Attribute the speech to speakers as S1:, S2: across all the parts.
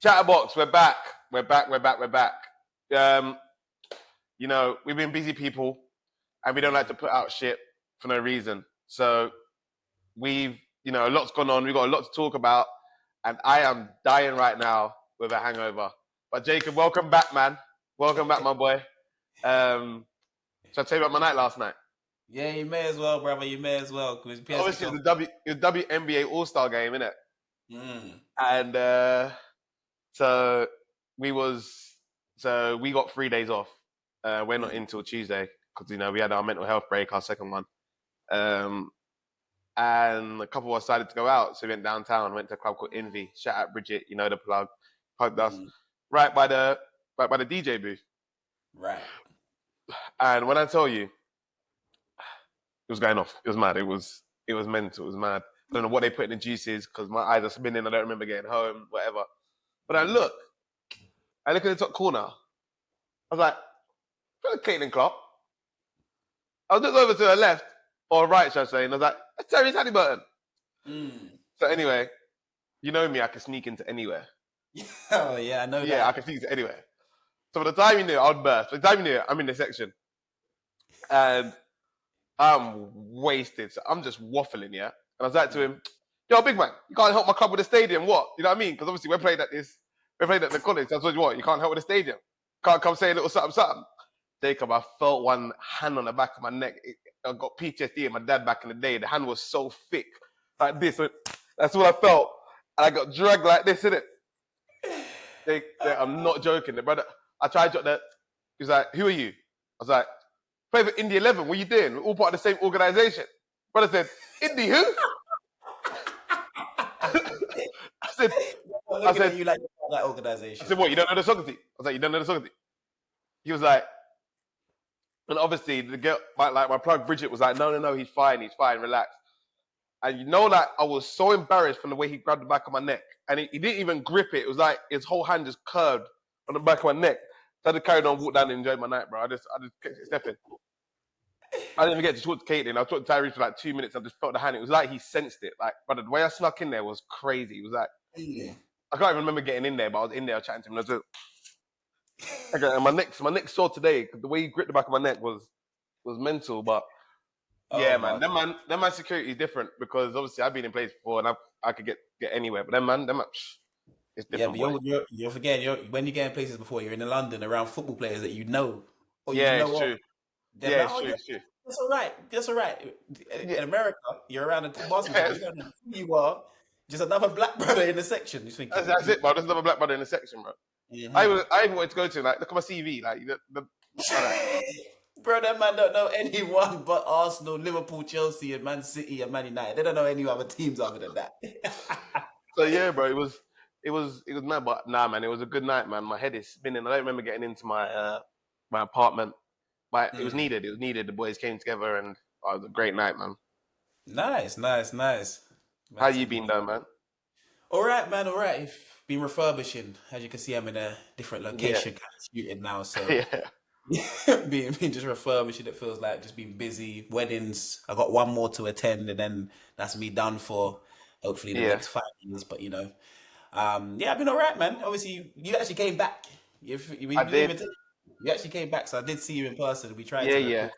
S1: Chatterbox, we're back. We're back. Um, we've been busy people and we don't like to put out shit for no reason. So a lot's gone on. We've got a lot to talk about and I am dying right now with a hangover. But Jacob, welcome back, man. Welcome back, my boy. Shall I tell you about my night last night?
S2: Yeah, you may as well, brother. You may as well.
S1: Obviously, it was the WNBA All-Star game, innit? And so we got 3 days off. We're not in till Tuesday because we had our mental health break, our second one. And a couple of us decided to go out, so we went downtown, went to a club called Envy. Shout out Bridget, the plug, hugged us right by the DJ booth.
S2: Right.
S1: And when I tell you, it was going off. It was mad. It was mental. It was mad. I don't know what they put in the juices because my eyes are spinning. I don't remember getting home, whatever. But I look at the top corner. I was like, that's Caitlin Clark. I looked over to her left, or right, should I say, and I was like, that's Terry Halliburton. So anyway, you know me, I can sneak into anywhere.
S2: Oh, yeah, I know that.
S1: Yeah, I can sneak into anywhere. So by the time you knew, I'd burst. By the time you knew, I'm in the section. And I'm wasted. So I'm just waffling, yeah? And I was like to him, yo, big man, you can't help my club with the stadium, what? You know what I mean? Because obviously we're playing at the college. That's what you can't help with the stadium. Can't come say a little something. Jacob, I felt one hand on the back of my neck. I got PTSD in my dad back in the day. The hand was so thick, like this. So that's what I felt. And I got dragged like this, innit? I'm not joking. The brother, I tried to that. He was like, who are you? I was like, play for Indy 11. What are you doing? We're all part of the same organization. Brother said, Indy who?
S2: I said, you like that organization.
S1: I said, what, you don't know the soccer team? I was like, you don't know the soccer team? He was like, and obviously the girl, my plug Bridget was like, no, he's fine, relax. And I was so embarrassed from the way he grabbed the back of my neck. And he didn't even grip it. It was like his whole hand just curved on the back of my neck. So I just carried on, walked down and enjoyed my night, bro. I just kept stepping. I didn't even get to talk to Caitlin. I talked to Tyrese for like 2 minutes. I just felt the hand. It was like he sensed it. Like, but the way I snuck in there was crazy. It was like, I can't even remember getting in there, but I was in there chatting to him. And and my neck sore today because the way he gripped the back of my neck was mental. But yeah, man, them man security is different because obviously I've been in places before and I could get anywhere. But them man, it's different.
S2: Yeah, but you're forgetting. When you get in places before, you're in London around football players that you know.
S1: Or it's true. Yeah, it's true.
S2: That's all right. In America, you're around a basketball. You don't know who you are. Just another black brother in the section. You think
S1: that's it, bro. There's another black brother in the section, bro. Mm-hmm. I even wanted to go to look at my CV,
S2: bro, that man don't know anyone but Arsenal, Liverpool, Chelsea, and Man City and Man United. They don't know any other teams other than that.
S1: So yeah, bro, it was mad, but nah, man, it was a good night, man. My head is spinning. I don't remember getting into my my apartment, but it was needed. It was needed. The boys came together, and it was a great night, man.
S2: Nice.
S1: How you been, though, man?
S2: All right, man. All right. Been refurbishing. As you can see, I'm in a different location shooting now. So being just refurbishing, it feels like just being busy. Weddings. I got one more to attend, and then that's me done for hopefully the next 5 years. But I've been all right, man. Obviously, you actually came back.
S1: I did.
S2: You actually came back, so I did see you in person. We tried.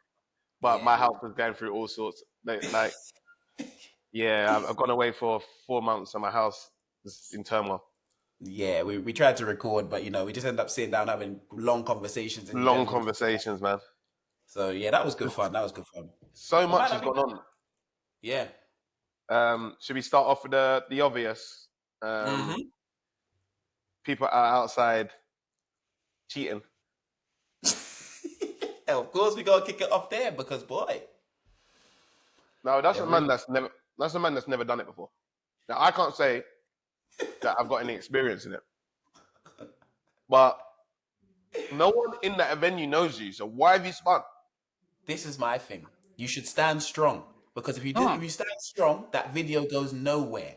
S1: But my house was going through all sorts. Like I've gone away for 4 months, and my house is in turmoil.
S2: Yeah, we tried to record, but we just ended up sitting down having long conversations.
S1: Conversations, man.
S2: So that was good fun.
S1: So much has gone on.
S2: Yeah.
S1: Should we start off with the obvious? People are outside cheating.
S2: Of course, we gotta kick it off there because boy.
S1: No, that's a man that's never done it before. Now I can't say that I've got any experience in it. But no one in that venue knows you, so why have you spun?
S2: This is my thing. You should stand strong. Because if you stand strong, that video goes nowhere.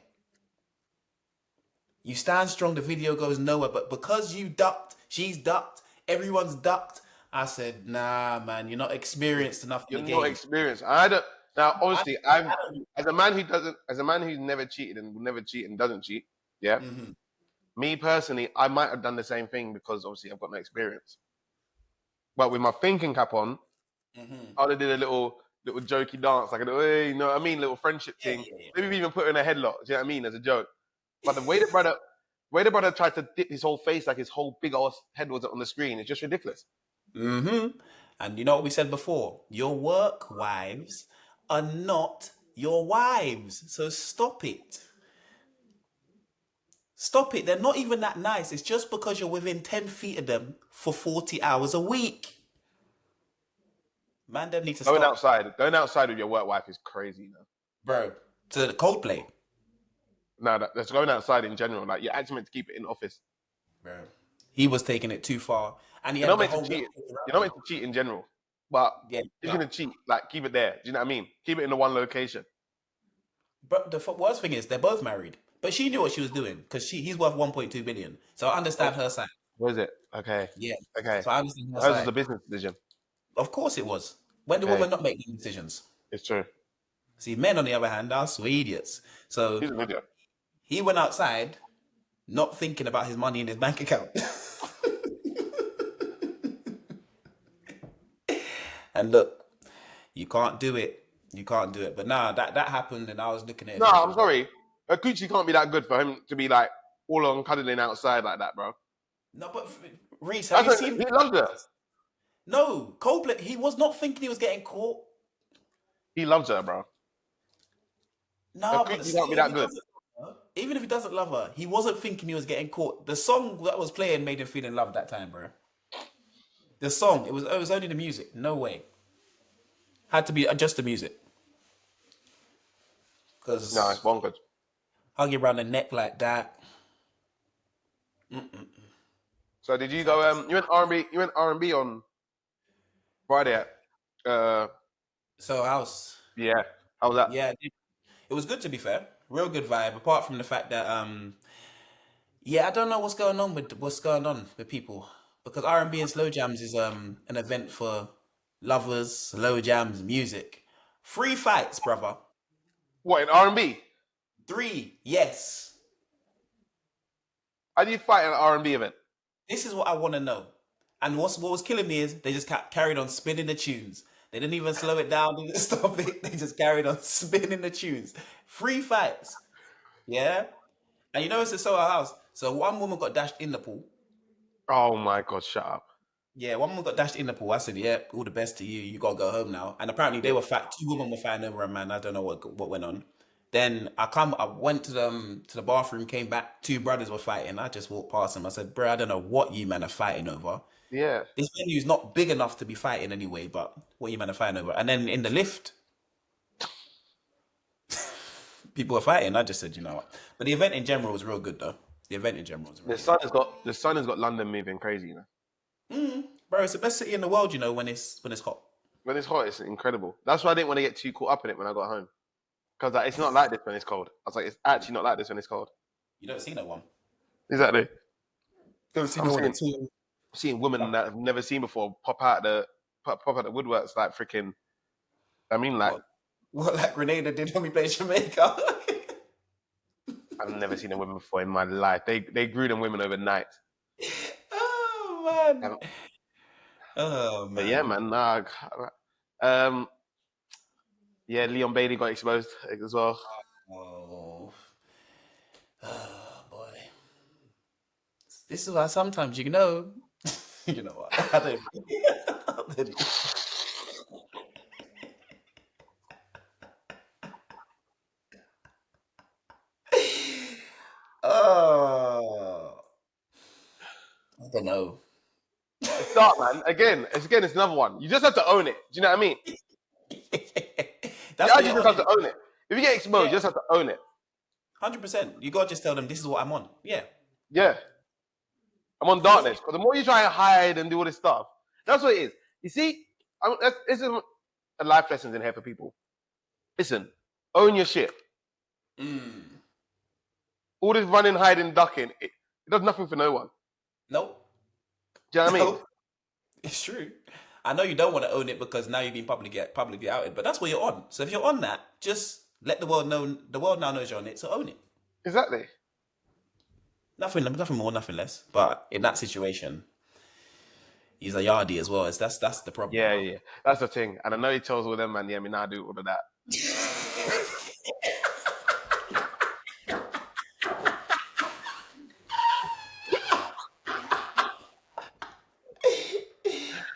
S2: You stand strong, the video goes nowhere. But because you ducked, she's ducked, everyone's ducked, I said, nah, man, you're not experienced enough in the game.
S1: You're not experienced. I don't. Now, obviously, as a man who's never cheated and will never cheat and doesn't cheat, yeah. Me personally, I might have done the same thing because obviously I've got no experience. But with my thinking cap on, I would have did a little jokey dance, like hey, you know what I mean, little friendship
S2: Yeah,
S1: thing.
S2: yeah, yeah.
S1: Maybe even put her in a headlock. Do you know what I mean, as a joke. But the way the brother tried to dip his whole face, like his whole big ass head was on the screen, it's just ridiculous.
S2: And you know what we said before? Your work wives are not your wives. So stop it. Stop it. They're not even that nice. It's just because you're within 10 feet of them for 40 hours a week. Man, them need to
S1: Going
S2: stop.
S1: outside with your work wife is crazy, man.
S2: Bro, to the Coldplay.
S1: No, that's going outside in general. Like, you're actually meant to keep it in office.
S2: Bro. He was taking it too far. And he
S1: You're
S2: had
S1: not
S2: the
S1: meant to
S2: whole...
S1: cheat. You're not meant to cheat in general. But
S2: Yeah,
S1: if you're going to cheat, like, keep it there. Do you know what I mean? Keep it in the one location.
S2: But the worst thing is, they're both married. But she knew what she was doing because he's worth 1.2 billion. So I understand her side.
S1: What is it? Okay.
S2: Yeah.
S1: Okay.
S2: So I understand her
S1: Hers was
S2: side.
S1: a business decision.
S2: Of course it was. When do
S1: Okay.
S2: women not make these decisions?
S1: It's true.
S2: See, men, on the other hand, are so idiots. So
S1: He's an idiot.
S2: he went outside not thinking about his money in his bank account. And look, you can't do it. You can't do it. But nah, that happened, and I was looking at it.
S1: No, I'm sorry. Gucci can't be that good for him to be like all on cuddling outside like that, bro.
S2: No, but Reice, have you seen?
S1: He loves her.
S2: No, Coldplay. He was not thinking he was getting caught.
S1: He loves her, bro.
S2: No, but
S1: Gucci can't be that good.
S2: Even if he doesn't love her, he wasn't thinking he was getting caught. The song that was playing made him feel in love that time, bro. The song, it was only the music. No way. Had to be just the music. Because
S1: No, it's bonkers.
S2: hugging around the neck like that.
S1: So did you go? You went R&B. You went R&B on Friday.
S2: So how's...
S1: Yeah. How was that?
S2: Yeah, it was good, to be fair. Real good vibe. Apart from the fact that yeah, I don't know what's going on with people, because R&B and slow jams is an event for lovers, slow jams, music. 3 fights, brother.
S1: What, in R&B?
S2: 3, yes.
S1: How do you fight at an R&B event?
S2: This is what I want to know. And what was killing me is they just carried on spinning the tunes. They didn't even slow it down, didn't stop it. They just carried on spinning the tunes. 3 fights. Yeah? And you know it's a Soho house. So one woman got dashed in the pool.
S1: Oh my God, shut up.
S2: Yeah, one woman got dashed in the pool. I said, yeah, all the best to you. You got to go home now. And apparently they were 2 women were fighting over a man. I don't know what went on. Then I went to the bathroom, came back. 2 brothers were fighting. I just walked past them. I said, bro, I don't know what you men are fighting over.
S1: Yeah.
S2: This venue's not big enough to be fighting anyway, but what you men are fighting over. And then in the lift, people were fighting. I just said, you know what? But the event in general was real good, though. The event in general was real good.
S1: The sun has got London moving crazy, you know.
S2: Bro, it's the best city in the world, you know, when it's hot.
S1: When it's hot, it's incredible. That's why I didn't want to get too caught up in it when I got home. Because like, it's not like this when it's cold. I was like, it's actually not like this when it's cold.
S2: You don't see no one.
S1: Exactly.
S2: Don't see
S1: I'm
S2: no one
S1: seeing-
S2: at all.
S1: Seeing women that I've never seen before pop out the woodworks like freaking. I mean, like
S2: What, like Grenada did when we played Jamaica?
S1: I've never seen a woman before in my life. They grew them women overnight.
S2: Oh, man. Oh, man.
S1: But yeah, man. Nah, yeah, Leon Bailey got exposed as well.
S2: Oh, boy. This is why sometimes, you know, you know what? I don't. Oh, I don't know.
S1: It's dark, man. Again, it's another one. You just have to own it. Do you know what I mean?
S2: That's
S1: You just have to own it. If you get exposed, you just have to own it.
S2: 100%. You gotta just tell them this is what I'm on. Yeah.
S1: Yeah. I'm on darkness. Because the more you try and hide and do all this stuff, that's what it is. You see, this is a life lessons in here for people. Listen, own your shit. All this running, hiding, ducking, it does nothing for no one.
S2: Nope.
S1: Do you know what I mean?
S2: It's true. I know you don't want to own it because now you've been publicly outed, but that's what you're on. So if you're on that, just let the world know. The world now knows you're on it, so own it.
S1: Exactly.
S2: Nothing more, nothing less. But in that situation, he's a yardie as well. That's the problem.
S1: Yeah. That's the thing. And I know he tells all them, man, yeah, me now do all of that.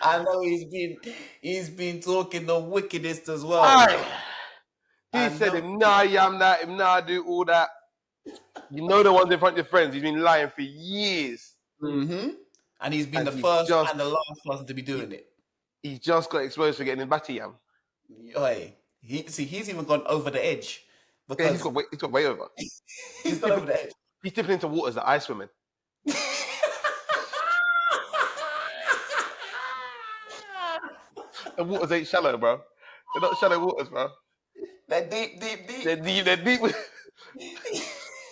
S2: I know he's been talking the wickedest as well.
S1: Aye. He
S2: I
S1: said,
S2: know.
S1: him nah yam that, him nah do all that. You know the ones in front of your friends. He's been lying for years.
S2: Mm-hmm. And he's been
S1: And
S2: the first and the last person to be
S1: he,
S2: doing it.
S1: he just got exposed for getting his batty yam.
S2: Oi, he's even gone over the edge
S1: Yeah,
S2: because
S1: he's got way over.
S2: he's gone over the edge.
S1: He's dipping into waters that I swim in. The waters ain't shallow, bro. They're not shallow waters, bro.
S2: They're deep.
S1: They're deep. They're deep. There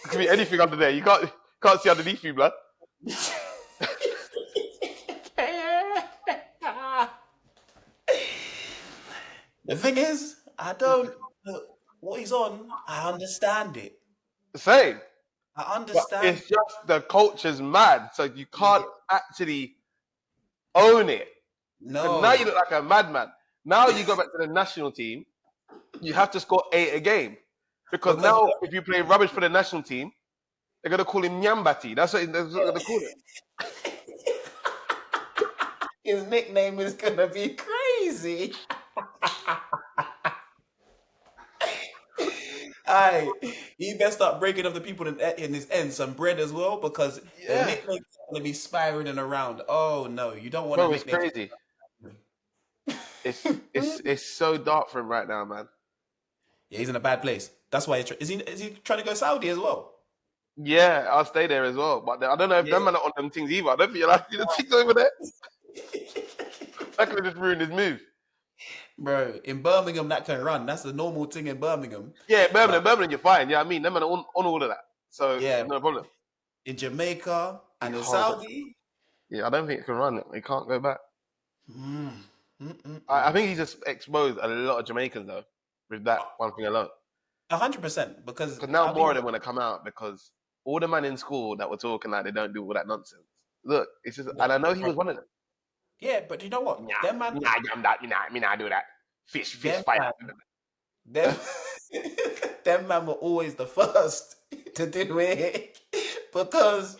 S1: could be anything under there. You can't see underneath you, blood.
S2: The thing is, I don't. What he's on, I understand it.
S1: Same.
S2: I
S1: But
S2: understand.
S1: it's just the culture's mad, so you can't actually own it.
S2: No.
S1: Now you look like a madman. Now you go back to the national team, you have to score 8 a game. Because now, if you play rubbish for the national team, they're going to call him Nyambati. That's what they're going to call it.
S2: His nickname is going to be crazy. Aye, he better start breaking up the people in his end some bread as well, because the nickname is going to be spiraling around. Oh no, you don't want to.
S1: Bro, it's crazy. It's so dark for him right now, man.
S2: Yeah, he's in a bad place. That's why is he trying to go Saudi as well?
S1: Yeah, I'll stay there as well. But I don't know if them man are on them things either. I don't think you're like the things over there. That could have just ruined his move.
S2: Bro, in Birmingham, that can run. That's the normal thing in Birmingham.
S1: Yeah, Birmingham, you're fine. Yeah, I mean, them man are on all of that. So,
S2: yeah,
S1: no problem.
S2: In Jamaica and in Saudi.
S1: Yeah, I don't think it can run. He can't go back. I think he just exposed a lot of Jamaicans, though, with that one thing alone.
S2: 100%. Because
S1: now more of them want to come out because all the men in school that were talking like they don't do all that nonsense. Look, it's just, and I know he was one of them.
S2: Yeah, but you know what?
S1: Me nah do that. Fish fight.
S2: Them man were always the first to do it because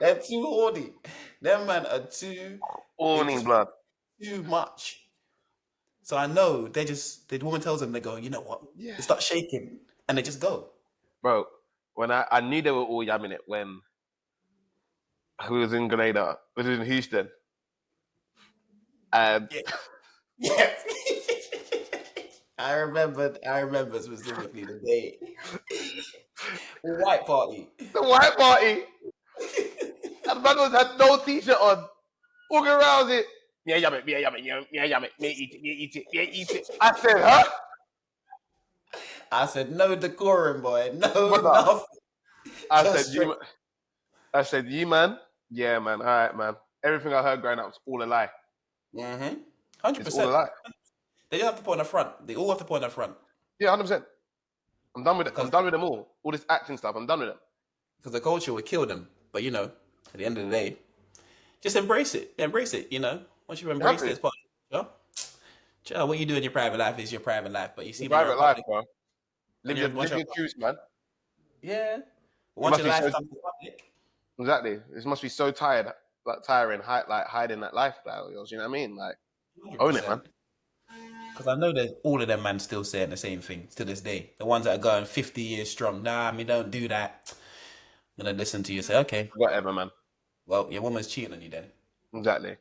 S2: they're too horny. Them man are too
S1: horny, blood.
S2: Too much. So I know the woman tells them, they go, you know what? Yeah. They start shaking and they just go.
S1: Bro, when I knew they were all yamming it when we was in Grenada, we was in Houston.
S2: Yeah. I remember specifically the day. The white party.
S1: The white party. And man had no t-shirt on. Walking around it. Yeah, yum it. Eat it. I said, huh?
S2: I said, no decorum, boy. No, nothing.
S1: I said, you, man? Yeah, man. All right, man. Everything I heard growing up was all a lie.
S2: 100%.
S1: It's all a lie.
S2: They just have to put on the front. They all have to put on the front.
S1: Yeah, 100%. I'm done with it. I'm done with them all. All this acting stuff, I'm done with them.
S2: Because the culture would kill them. But, at the end of the day, just embrace it. Embrace it, Once you embrace it as part of it, what you do in your private life is your private life. But you see
S1: private life, bro. Live your truth, man.
S2: Yeah. Once your life comes to public.
S1: Exactly. This must be so tiring, hiding that lifestyle. You know what I mean? Like, 100%. Own it, man.
S2: Because I know that all of them man still saying the same thing to this day. The ones that are going 50 years strong. Nah, don't do that. I'm going to listen to you say, okay.
S1: Whatever, man.
S2: Well, your woman's cheating on you then.
S1: Exactly.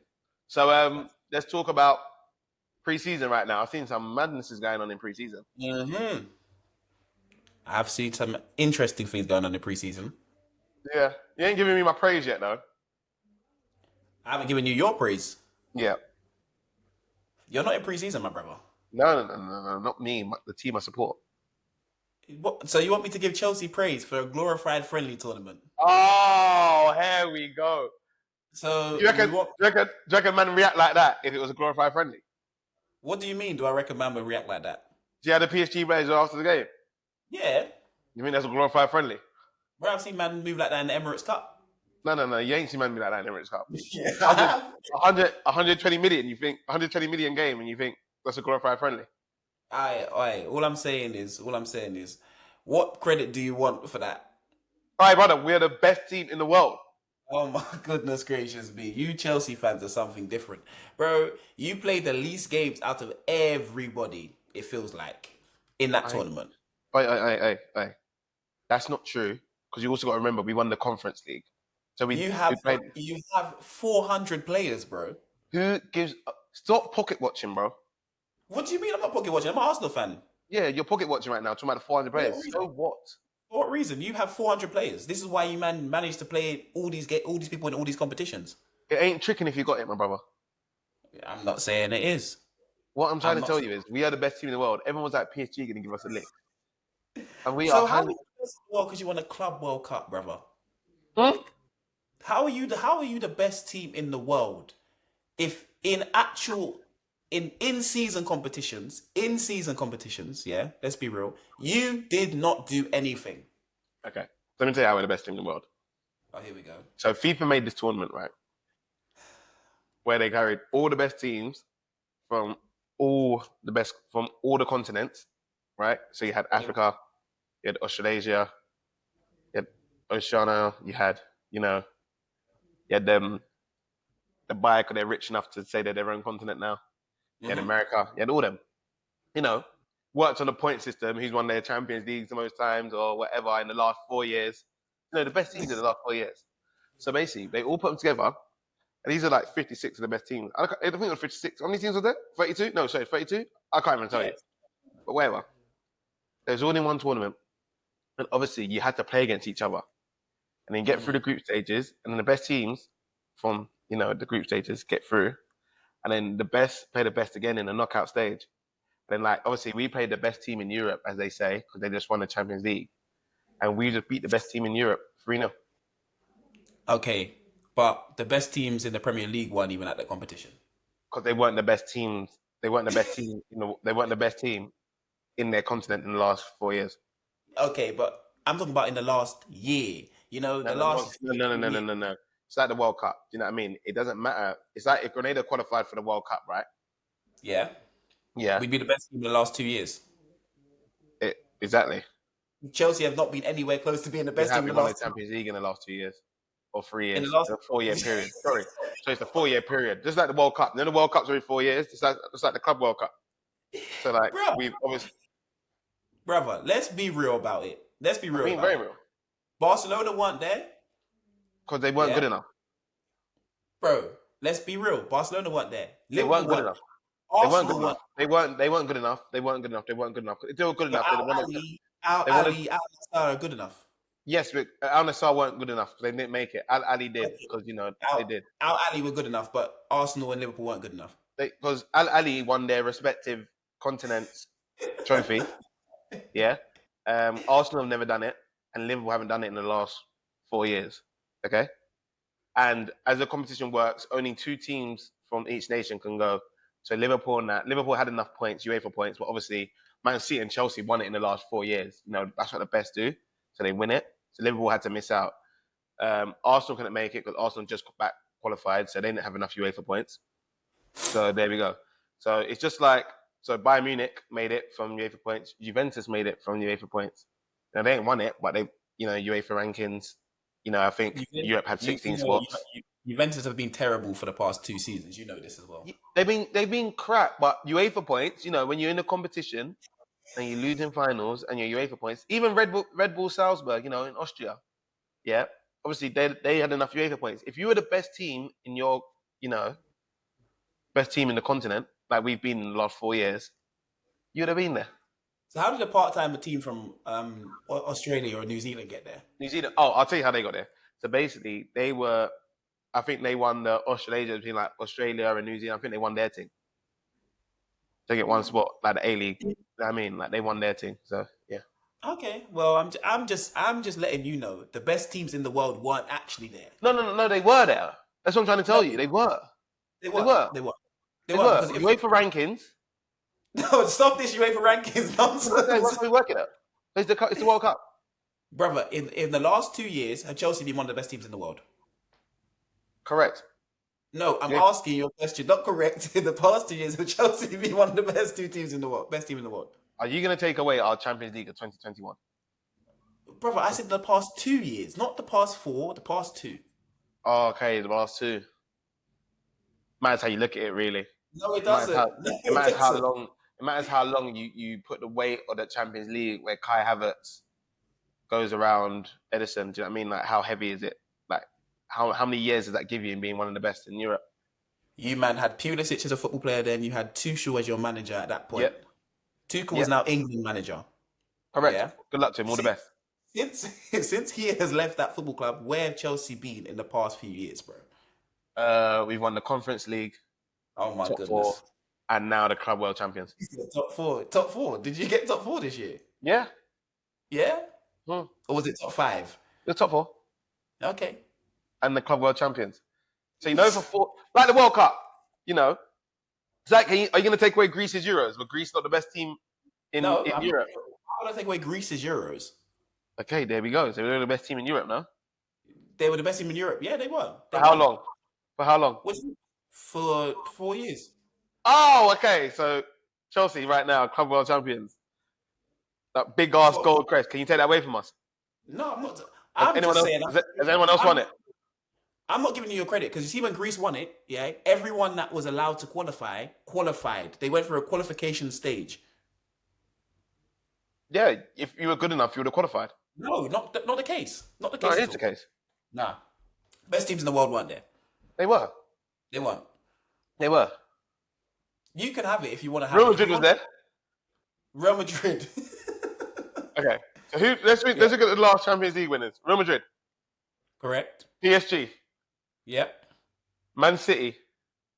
S1: So let's talk about preseason right now. I've seen some madnesses going on in preseason.
S2: Mm-hmm. I've seen some interesting things going on in preseason.
S1: Yeah. You ain't giving me my praise yet, though.
S2: I haven't given you your praise.
S1: Yeah.
S2: You're not in preseason, my brother.
S1: No, not me. The team I support.
S2: What? So you want me to give Chelsea praise for a glorified friendly tournament?
S1: Oh, here we go.
S2: So
S1: do you reckon man react like that if it was a glorified friendly?
S2: What do you mean? Do I reckon man would react like that?
S1: Do you have the PSG players after the game?
S2: Yeah.
S1: You mean that's a glorified friendly?
S2: Bro, I've seen man move like that in the Emirates Cup.
S1: No. You ain't seen man be like that in the Emirates Cup.
S2: Yeah.
S1: 120 million. You think 120 million game, and you think that's a glorified friendly?
S2: All I'm saying is, what credit do you want for that?
S1: All right, brother. We're the best team in the world.
S2: Oh my goodness gracious me. You Chelsea fans are something different. Bro, you played the least games out of everybody, it feels like, in that tournament.
S1: Hey. That's not true, because you also got to remember we won the Conference League. So we played.
S2: You have 400 players, bro.
S1: Who gives? Stop pocket watching, bro.
S2: What do you mean I'm not pocket watching? I'm an Arsenal fan.
S1: Yeah, you're pocket watching right now, talking about the 400 players. So what?
S2: For what reason? You have 400 players. This is why you managed to play all these people in all these competitions.
S1: It ain't tricking if you got it, my brother.
S2: I'm not saying it is.
S1: What I'm trying to tell you is we are the best team in the world. Everyone was like PSG going to give us a lick. And we
S2: So
S1: are.
S2: how are you the best in the world because you won a Club World Cup, brother? How are you the best team in the world if in season competitions, yeah, let's be real, you did not do anything.
S1: Okay. Let me tell you how we're the best team in the world.
S2: Oh, here we go.
S1: So FIFA made this tournament, right? Where they carried all the best teams from all the continents, right? So you had Africa, you had Australasia, you had Oceania, you had them, the bike, they're rich enough to say they're their own continent now. You had America, you had all them. Worked on the point system, who's won their Champions Leagues the most times or whatever in the last 4 years. The best teams in the last 4 years. So basically, they all put them together, and these are like 56 of the best teams. I think it was 56. How many teams were there? 32? No, sorry, 32? I can't even tell you. But whatever. There's all in one tournament. And obviously, you had to play against each other. And then get through the group stages. And then the best teams from, the group stages get through. And then the best play the best again in the knockout stage. Then, obviously, we played the best team in Europe, as they say, because they just won the Champions League. And we just beat the best team in Europe 3-0.
S2: Okay, but the best teams in the Premier League weren't even at the competition.
S1: Because they weren't the best teams. They weren't the best team. They weren't the best team in their continent in the last 4 years.
S2: Okay, but I'm talking about in the last year.
S1: No. It's like the World Cup. Do you know what I mean? It doesn't matter. It's like if Grenada qualified for the World Cup, right?
S2: Yeah.
S1: Yeah.
S2: We'd be the best team in the last 2 years.
S1: Exactly.
S2: Chelsea have not been anywhere close to being the best team in the last
S1: Champions League in the last 2 years. Or 3 years.
S2: In the last
S1: 4-year period. Sorry. So it's a 4-year period. Just like the World Cup. Then the World Cup's every 4 years. It's like the Club World Cup. So we've obviously...
S2: Brother, let's be real about it. Let's be real about
S1: very
S2: it.
S1: real.
S2: Weren't weren't there.
S1: Because they weren't good enough.
S2: Bro, let's be real. Barcelona weren't there.
S1: They weren't good enough. They weren't good enough. They weren't good enough. If they were good enough,
S2: Al Ali are good enough.
S1: Yes, but Al Nassr weren't good enough because they didn't make it. Al Ali did because they did.
S2: Al Ali were good enough, but Arsenal and Liverpool weren't good enough.
S1: Because Al Ali won their respective continents trophy. Yeah. Arsenal have never done it, and Liverpool haven't done it in the last 4 years. Okay. And as the competition works, only 2 teams from each nation can go. So Liverpool had enough points, UEFA points, but obviously Man City and Chelsea won it in the last 4 years. That's what the best do. So they win it. So Liverpool had to miss out. Arsenal couldn't make it because Arsenal just got back qualified, so they didn't have enough UEFA points. So there we go. So it's just Bayern Munich made it from UEFA points. Juventus made it from UEFA points. Now they ain't won it, but they, UEFA rankings. I think Europe had 16 spots.
S2: Juventus have been terrible for the past 2 seasons. You know this as well.
S1: They've been crap, but UEFA points. When you're in a competition and you lose in finals and your UEFA points, even Red Bull Salzburg, in Austria, yeah, obviously they had enough UEFA points. If you were the best team in your, best team in the continent, like we've been in the last 4 years, you'd have been there.
S2: So how did a part-time team from Australia or New Zealand get there?
S1: New Zealand. Oh, I'll tell you how they got there. So basically, I think they won the Australasia between Australia and New Zealand. I think they won their team. They get one spot, like the A-League. I mean, they won their team. So yeah.
S2: Okay. Well, I'm just letting you know the best teams in the world weren't actually there.
S1: No. They were there. That's what I'm trying to tell you. They were. They were. UEFA rankings.
S2: No, stop this UEFA rankings nonsense.
S1: What are we working at? It's the World Cup.
S2: Brother, in the last 2 years, have Chelsea been one of the best teams in the world?
S1: Correct.
S2: No, I'm
S1: Yeah.
S2: asking you a question, not correct. In the past 2 years, have Chelsea been one of the best two teams in the world? Best team in the world?
S1: Are you going to take away our Champions League of 2021?
S2: Brother, I said the past 2 years, not the past 4, the past 2.
S1: Oh, okay, the last two. Matters how you look at it, really.
S2: No, it
S1: It matters how
S2: doesn't. No,
S1: it
S2: it
S1: matters how
S2: doesn't.
S1: long it matters how long you put the weight of the Champions League where Kai Havertz goes around Edison. Do you know what I mean? Like how heavy is it? Like how many years does that give you in being one of the best in Europe?
S2: You man had Pulisic as a football player, then you had Tuchel as your manager at that point.
S1: Yep.
S2: Tuchel
S1: Yep.
S2: is now England manager.
S1: Correct.
S2: Yeah.
S1: Good luck to him. All the best.
S2: Since he has left that football club, where have Chelsea been in the past few years, bro?
S1: We've won the Conference League,
S2: Oh my
S1: top
S2: goodness.
S1: 4, and now the Club World Champions.
S2: Top 4. Top 4. Did you get top 4 this year?
S1: Yeah.
S2: Yeah?
S1: Hmm.
S2: Or was it top 5?
S1: The top 4
S2: Okay.
S1: and the Club World Champions. So for 4, like the World Cup, Zach, are you going to take away Greece's Euros? Was Greece not the best team in Europe?
S2: How would I take away Greece's Euros?
S1: Okay, there we go. So they're the best team in Europe now.
S2: They were the best team in Europe. Yeah, they were.
S1: For how long? For how long?
S2: For 4 years.
S1: Oh, okay. So Chelsea right now, Club World Champions. That big ass gold crest. Can you take that away from us?
S2: No, I'm not.
S1: Has anyone else won it?
S2: I'm not giving you your credit because you see when Greece won it, yeah, everyone that was allowed to qualified. They went for a qualification stage.
S1: Yeah, if you were good enough, you would have qualified.
S2: No, not the case. Not the case.
S1: No, it
S2: at
S1: is the
S2: all.
S1: case.
S2: Nah. Best teams in the world weren't there.
S1: They were.
S2: They weren't.
S1: They were.
S2: You can have it if you want to have
S1: Real
S2: it.
S1: Madrid was there.
S2: Real Madrid.
S1: Okay. So let's look at the last Champions League winners. Real Madrid.
S2: Correct.
S1: PSG.
S2: Yep.
S1: Man City.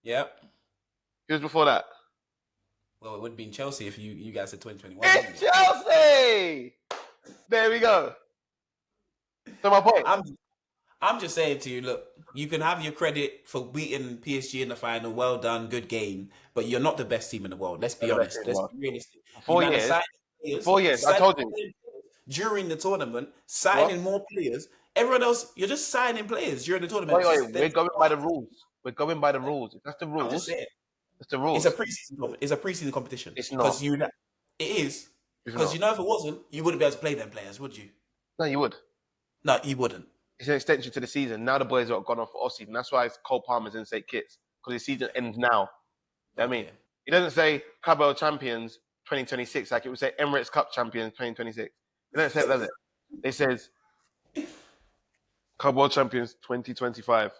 S2: Yep.
S1: Who was before that?
S2: Well, it would have been Chelsea if you guys said 2021.
S1: It's Chelsea! There we go. So my point.
S2: I'm just saying to you, look, you can have your credit for beating PSG in the final. Well done, good game. But you're not the best team in the world. Let's be honest. Let's be realistic.
S1: 4 years. 4 years. I told you.
S2: During the tournament, signing more players. Everyone else, you're just signing players during the tournament.
S1: Wait. We're going by the rules. We're going by the rules. If that's the rules, that's the rules.
S2: It's a preseason competition.
S1: It's not.
S2: It is. Because if it wasn't, you wouldn't be able to play them players, would you?
S1: No, you would.
S2: No, you wouldn't.
S1: It's an extension to the season. Now the boys have gone off for off season. That's why it's Cole Palmer's in St. Kitts. Because the season ends now. You know what I mean? It doesn't say Club World Champions 2026 like it would say Emirates Cup Champions 2026. It doesn't say it, does it? It says Club World Champions 2025.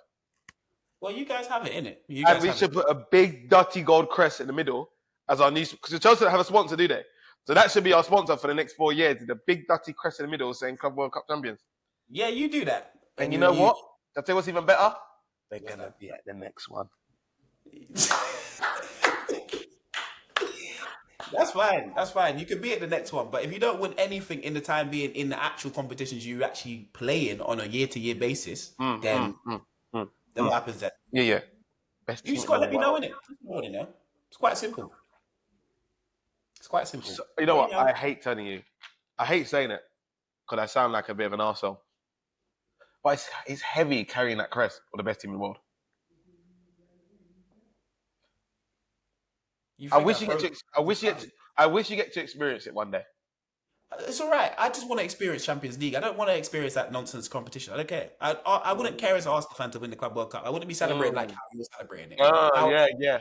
S2: Well, you guys have it, innit?
S1: And we should put a big dirty gold crest in the middle as our new... Because Chelsea don't have a sponsor, do they? So that should be our sponsor for the next 4 years. The big dirty crest in the middle saying Club World Cup Champions.
S2: Yeah, you do that.
S1: And you know what? I'll tell you what's even better. They're going to be at the next one.
S2: That's fine. That's fine. You can be at the next one. But if you don't win anything in the time being in the actual competitions you actually play in on a year-to-year basis, then what happens then?
S1: Yeah. Best
S2: You just got to let me know, innit? It's quite simple.
S1: So, you know what? I hate telling you. I hate saying it because I sound like a bit of an arsehole. But it's heavy carrying that crest for the best team in the world. I wish you get to experience it one day.
S2: It's all right. I just want to experience Champions League. I don't want to experience that nonsense competition. I don't care. I wouldn't care as an Arsenal fan to win the Club World Cup. I wouldn't be celebrating like how you were celebrating it.
S1: Yeah.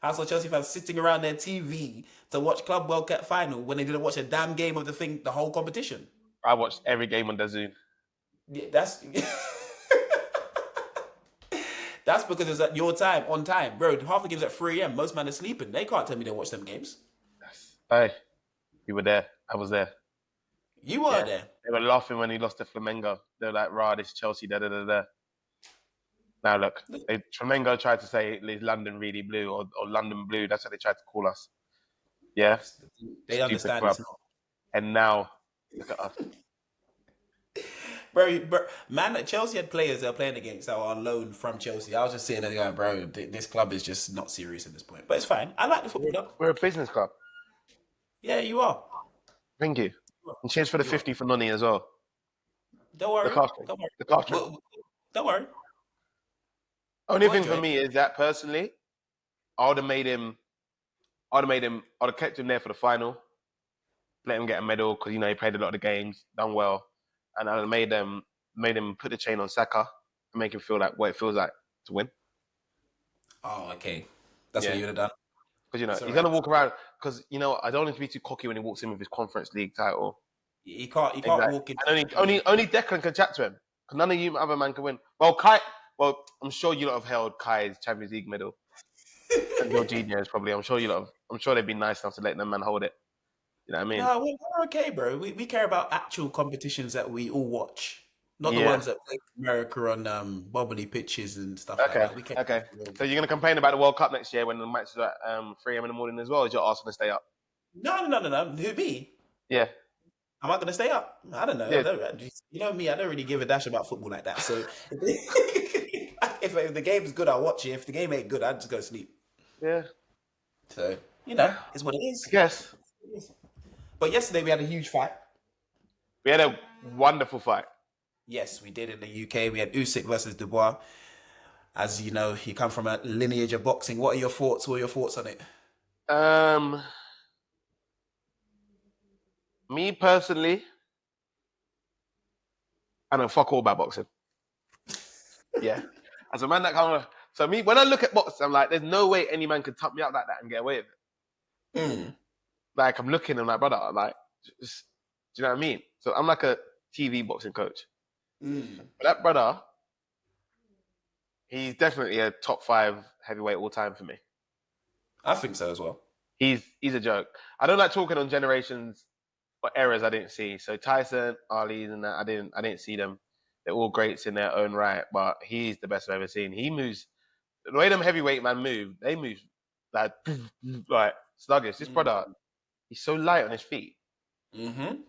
S2: I saw Chelsea fans sitting around their TV to watch Club World Cup final when they didn't watch a damn game of the whole competition.
S1: I watched every game on DAZN.
S2: Yeah, that's because it's at your time, on time. Bro, half the games at 3 a.m. Most men are sleeping. They can't tell me they watch them games.
S1: Hey, you were there. I was there.
S2: You were there.
S1: They were laughing when he lost to Flamengo. They were like, rah, this Chelsea, da-da-da-da. Now look, Flamengo tried to say is London really blue or London blue. That's what they tried to call us. Yeah?
S2: They
S1: Stupid
S2: understand
S1: club.
S2: it's not.
S1: And now, look at us.
S2: Bro, man, Chelsea had players they're playing against that were on loan from Chelsea. I was just sitting there going, bro, this club is just not serious at this point. But it's fine. I like the football though.
S1: We're a business club.
S2: Yeah, you are.
S1: Thank you. And cheers for the 50 for Nonny as well.
S2: Don't worry.
S1: The casting.
S2: Don't worry. Don't worry.
S1: Only
S2: Go on,
S1: thing for
S2: Joy.
S1: me is that personally, I would have made him. I'd have kept him there for the final, let him get a medal because he played a lot of the games, done well, and I'd have made him put the chain on Saka and make him feel like what it feels like to win.
S2: Oh, okay. That's what
S1: Yeah,
S2: you would have done.
S1: because
S2: That's all
S1: he's
S2: right.
S1: gonna walk around. Because I don't want him to be too cocky when he walks in with his Conference League title.
S2: He can't. He can't
S1: Exactly.
S2: walk into.
S1: And only Declan can chat to him. Because none of you other man can win. Well, Kai. Well, I'm sure you lot have held Kai's Champions League medal. And Jorginho's probably. I'm sure they'd be nice enough to let them man hold it. You know what I mean?
S2: No, we're okay, bro. We care about actual competitions that we all watch, not the
S1: Yeah.
S2: ones that play in America on bubbly pitches and stuff like
S1: Okay.
S2: that. We care.
S1: Okay. So you're gonna complain about the World Cup next year when the match is at 3 a.m. in the morning as well? Or is your Arsenal to stay up?
S2: No. Who me?
S1: Yeah.
S2: Am I gonna stay up? I don't know.
S1: Yeah.
S2: You know me. I don't really give a dash about football like that. So if the game's good, I'll watch it. If the game ain't good, I just go to sleep.
S1: Yeah.
S2: So it's what it is.
S1: I guess.
S2: But yesterday we had a huge fight.
S1: We had a wonderful fight.
S2: Yes, we did in the UK. We had Usyk versus Dubois. As you know, he come from a lineage of boxing. What are your thoughts? What are your thoughts on it?
S1: Me personally, I know fuck all about boxing. Yeah. As a man that kind of so me when I look at boxing, I'm like, there's no way any man could tuck me up like that and get away with it.
S2: Mm.
S1: Like I'm looking and like, brother, like, just, do you know what I mean? So I'm like a TV boxing coach.
S2: Mm.
S1: But that brother, he's definitely a top 5 heavyweight all time for me.
S2: I think so as well.
S1: He's a joke. I don't like talking on generations or eras I didn't see. So Tyson, Ali's, and that I didn't see them. They're all greats in their own right, but he's the best I've ever seen. He moves the way them heavyweight man move. They move like like sluggish. This brother, he's so light on his feet, and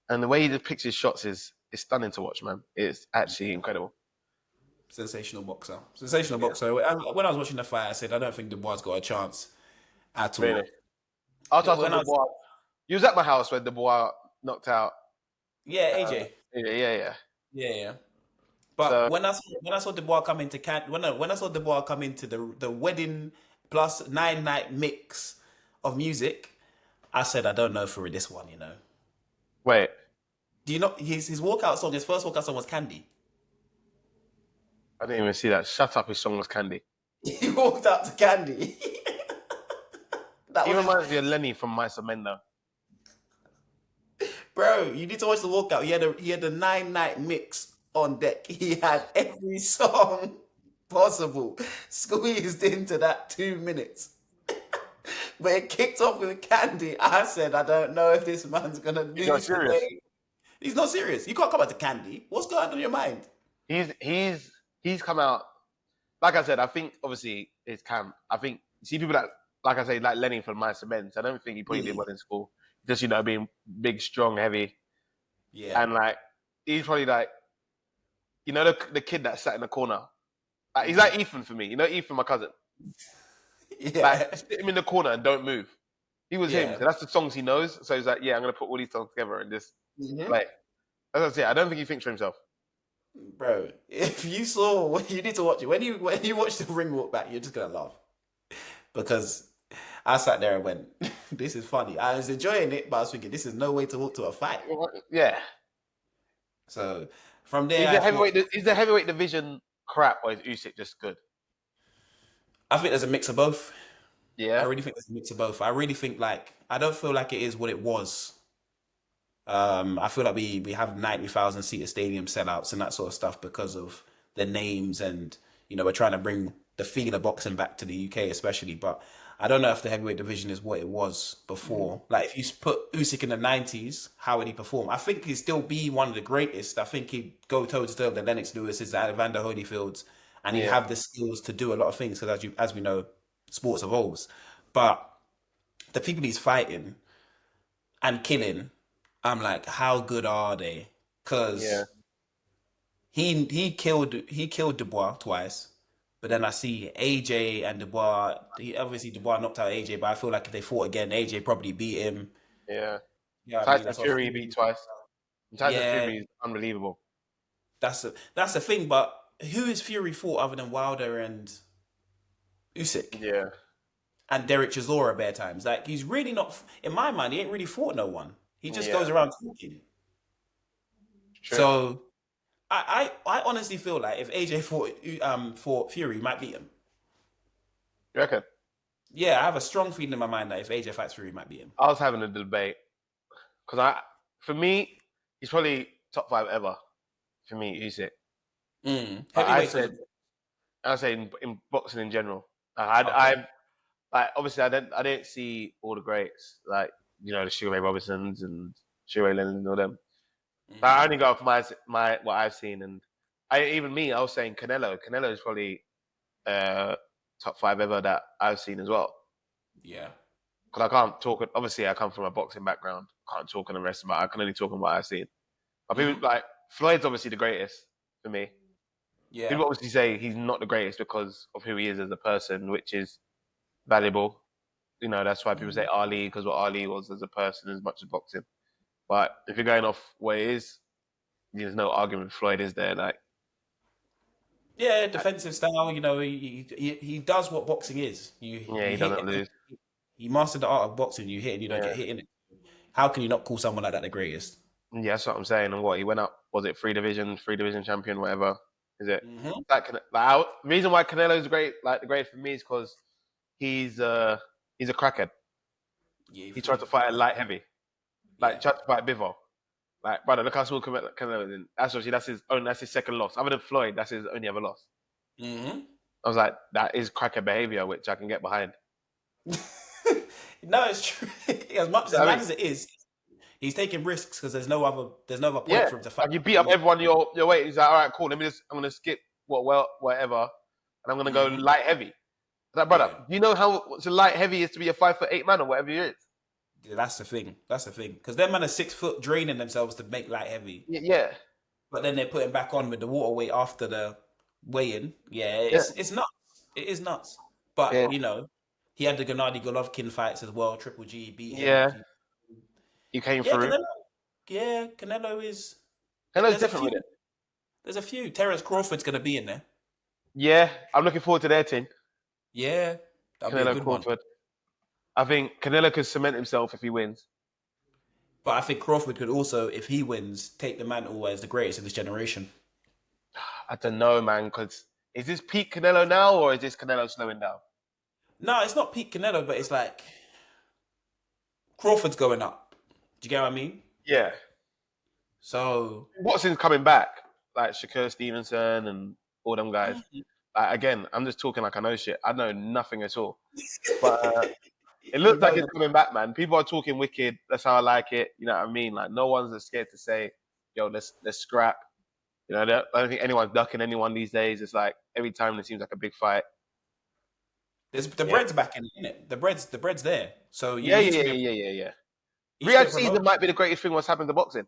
S1: the way he just picks his shots is stunning to watch, man. It's actually incredible.
S2: Sensational boxer. Sensational boxer. When I was watching the fight, I said I don't think Dubois got a chance at all.
S1: Really, I'll touch on Dubois. You was at my house when Dubois knocked out.
S2: Yeah, AJ.
S1: Yeah.
S2: But
S1: So,
S2: when I saw Dubois come into when I saw Dubois come into the wedding plus 9-night mix of music, I said I don't know for this one.
S1: wait.
S2: Do you know his walkout song? His first walkout song was Candy.
S1: I didn't even see that. Shut up, his song was Candy.
S2: He walked out to Candy.
S1: He reminds me of Lenny from My Samenda.
S2: Bro, you need to watch the walkout. He had a 9-night mix on deck. He had every song possible squeezed into that 2 minutes. But it kicked off with Candy. I said, I don't know if this man's gonna lose.
S1: He's not serious.
S2: Today. He's not serious. You can't come out to Candy. What's going on in your mind?
S1: He's come out. Like I said, I think obviously his camp. I think you see people that, like I say, like Lenny from My Cement. I don't think he probably did well in school. Just being big, strong, heavy.
S2: Yeah.
S1: And like he's probably like, the kid that sat in the corner. Like, he's like Ethan for me. Ethan, my cousin.
S2: Yeah.
S1: Like, sit him in the corner and don't move. He was him. So that's the songs he knows. So he's like, yeah, I'm gonna put all these songs together and just like. As I say, I don't think he thinks for himself.
S2: Bro, if you saw, you need to watch it. When you watch the ring walk back, you're just gonna laugh because I sat there and went, "This is funny." I was enjoying it, but I was thinking, "This is no way to walk to a fight."
S1: Yeah.
S2: So from there,
S1: is the heavyweight division crap or is Usyk just good?
S2: I think there's a mix of both.
S1: Yeah.
S2: I really think there's a mix of both. I really think I don't feel like it is what it was. I feel like we have 90,000 seater stadium sellouts and that sort of stuff because of the names and we're trying to bring the feel of boxing back to the UK especially, but I don't know if the heavyweight division is what it was before. Like if you put Usyk in the 90s, how would he perform? I think he'd still be one of the greatest. I think he'd go toe to toe with the Lennox Lewis's, the Evander Holyfields, and he'd have the skills to do a lot of things because as we know, sports evolves. But the people he's fighting and killing, I'm like, how good are they? Because he killed Dubois twice, but then I see AJ and Dubois. Obviously Dubois knocked out AJ, but I feel like if they fought again, AJ probably beat him.
S1: Yeah.
S2: Tyson
S1: Fury beat twice. Tyson Fury is unbelievable.
S2: That's the thing, but who has Fury fought other than Wilder and Usyk
S1: Yeah.
S2: and Derek Chisora bare times? Like, he's really not, in my mind, he ain't really fought no one. He just
S1: Yeah.
S2: goes around talking.
S1: True.
S2: So I honestly feel like if AJ fought Fury, he might beat him.
S1: You reckon?
S2: Yeah, I have a strong feeling in my mind that if AJ fights Fury, he might beat him.
S1: I was having a debate because for me, he's probably top 5 ever. For me, Usyk.
S2: Heavyweights.
S1: I say in boxing in general.
S2: Okay.
S1: Like obviously I didn't see all the greats like the Sugar Ray Robinsons and Sugar Ray Leonard and all them. But I only go off my what I've seen, and I was saying Canelo. Canelo is probably top 5 ever that I've seen as well.
S2: Yeah.
S1: Because I can't talk. Obviously, I come from a boxing background. Can't talk on the rest, but I can only talk on what I've seen. But people like Floyd's obviously the greatest for me.
S2: Yeah.
S1: People obviously say he's not the greatest because of who he is as a person, which is valuable. That's why people say Ali, because what Ali was as a person as much as boxing. But if you're going off where he is, there's no argument. Floyd is there. Like,
S2: Yeah, defensive style. He does what boxing is. You
S1: he
S2: hit.
S1: doesn't lose.
S2: He mastered the art of boxing. You hit and you don't get hit in it. How can you not call someone like that the greatest?
S1: Yeah, that's what I'm saying. And what he went up, was it three division champion, whatever? Is it? The reason why Canelo is great, like the great for me, is because he's a crackhead.
S2: Yeah,
S1: He tried to fight at light heavy, tried to fight Bivol. Like, brother, look how small Canelo is. That's his second loss. Other than Floyd, that's his only ever loss. I was like, that is crackhead behavior, which I can get behind.
S2: No, it's true. As much as it is, he's taking risks because there's no other point for him to fight.
S1: Like you beat up everyone your weight. He's like, all right, cool. I'm gonna skip whatever, and I'm gonna go light heavy. I was like, brother, do you know how light heavy is to be a 5'8" man or whatever he is?
S2: Yeah, that's the thing. Because them men are 6 foot, draining themselves to make light heavy.
S1: Yeah.
S2: But then they're putting back on with the water weight after the weigh-in. Yeah, it's nuts. It is nuts. But he had the Gennady Golovkin fights as well. Triple G beat him.
S1: Yeah. He came through.
S2: Canelo is.
S1: Canelo's different with it.
S2: There's a few. Terence Crawford's going to be in there.
S1: Yeah, I'm looking forward to their team.
S2: Yeah, that'll be a good Crawford. One.
S1: I think Canelo could cement himself if he wins.
S2: But I think Crawford could also, if he wins, take the mantle as the greatest in this generation.
S1: I don't know, man, because is this peak Canelo now or is this Canelo slowing down?
S2: No, it's not peak Canelo, but it's like Crawford's going up. Do you get what I mean?
S1: Yeah.
S2: So
S1: Watson's coming back, like Shakur Stevenson and all them guys. Again, I'm just talking like I know shit. I know nothing at all. But it looks like it's coming back, man. People are talking wicked. That's how I like it. You know what I mean? Like no one's scared to say, "Yo, let's scrap." I don't think anyone's ducking anyone these days. It's like every time it seems like a big fight.
S2: The bread's back in it. The bread's there. So
S1: yeah. Riyadh season might be the greatest thing what's happened to boxing.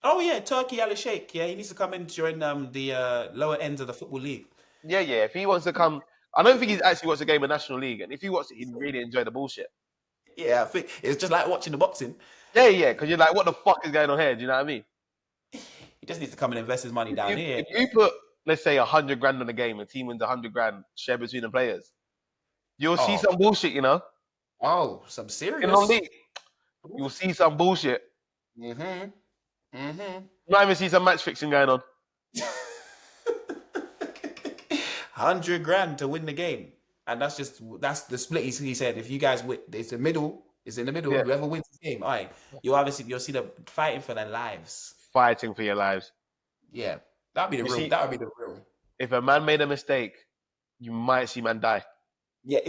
S2: Oh yeah, Turkey Ali Sheikh. Yeah, he needs to come in during the lower ends of the football league.
S1: Yeah. If he wants to come, I don't think he actually wants to game a national league, and if he wants it, he'd really enjoy the bullshit.
S2: Yeah, I think it's just like watching the boxing.
S1: Yeah, because you're like, what the fuck is going on here? Do you know what I mean?
S2: He just needs to come and invest his money down here.
S1: If you put, let's say, 100 grand on the game, a team wins 100 grand, share between the players, you'll see some bullshit,
S2: Oh, some serious.
S1: In the league, you'll see some bullshit. You might even see some match fixing going on.
S2: 100 grand to win the game. And that's the split. He said, if you guys win, it's in the middle. Yeah. Whoever wins the game, all right. You'll see them fighting for their lives.
S1: Fighting for your lives.
S2: Yeah. That would be the real.
S1: If a man made a mistake, you might see man die.
S2: Yeah.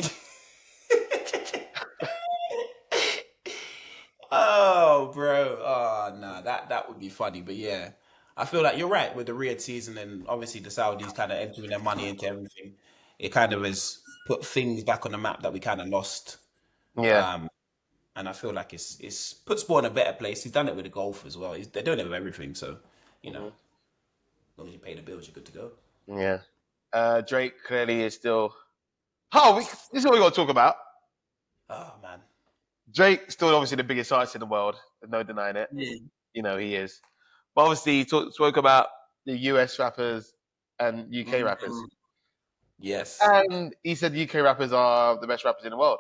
S2: Oh, bro. Oh, no. That would be funny. But yeah. I feel like you're right with the Riyadh season and obviously the Saudis kind of entering their money into everything. It kind of has put things back on the map that we kind of lost.
S1: Yeah.
S2: And I feel like it's put sport in a better place. He's done it with the golf as well. They're doing it with everything. So, as long as you pay the bills, you're good to go.
S1: Yeah. Drake clearly is still... this is what we got to talk about.
S2: Oh, man.
S1: Drake still obviously the biggest artist in the world. There's no denying it. He is. But obviously, he spoke about the US rappers and UK rappers.
S2: Yes.
S1: And he said UK rappers are the best rappers in the world.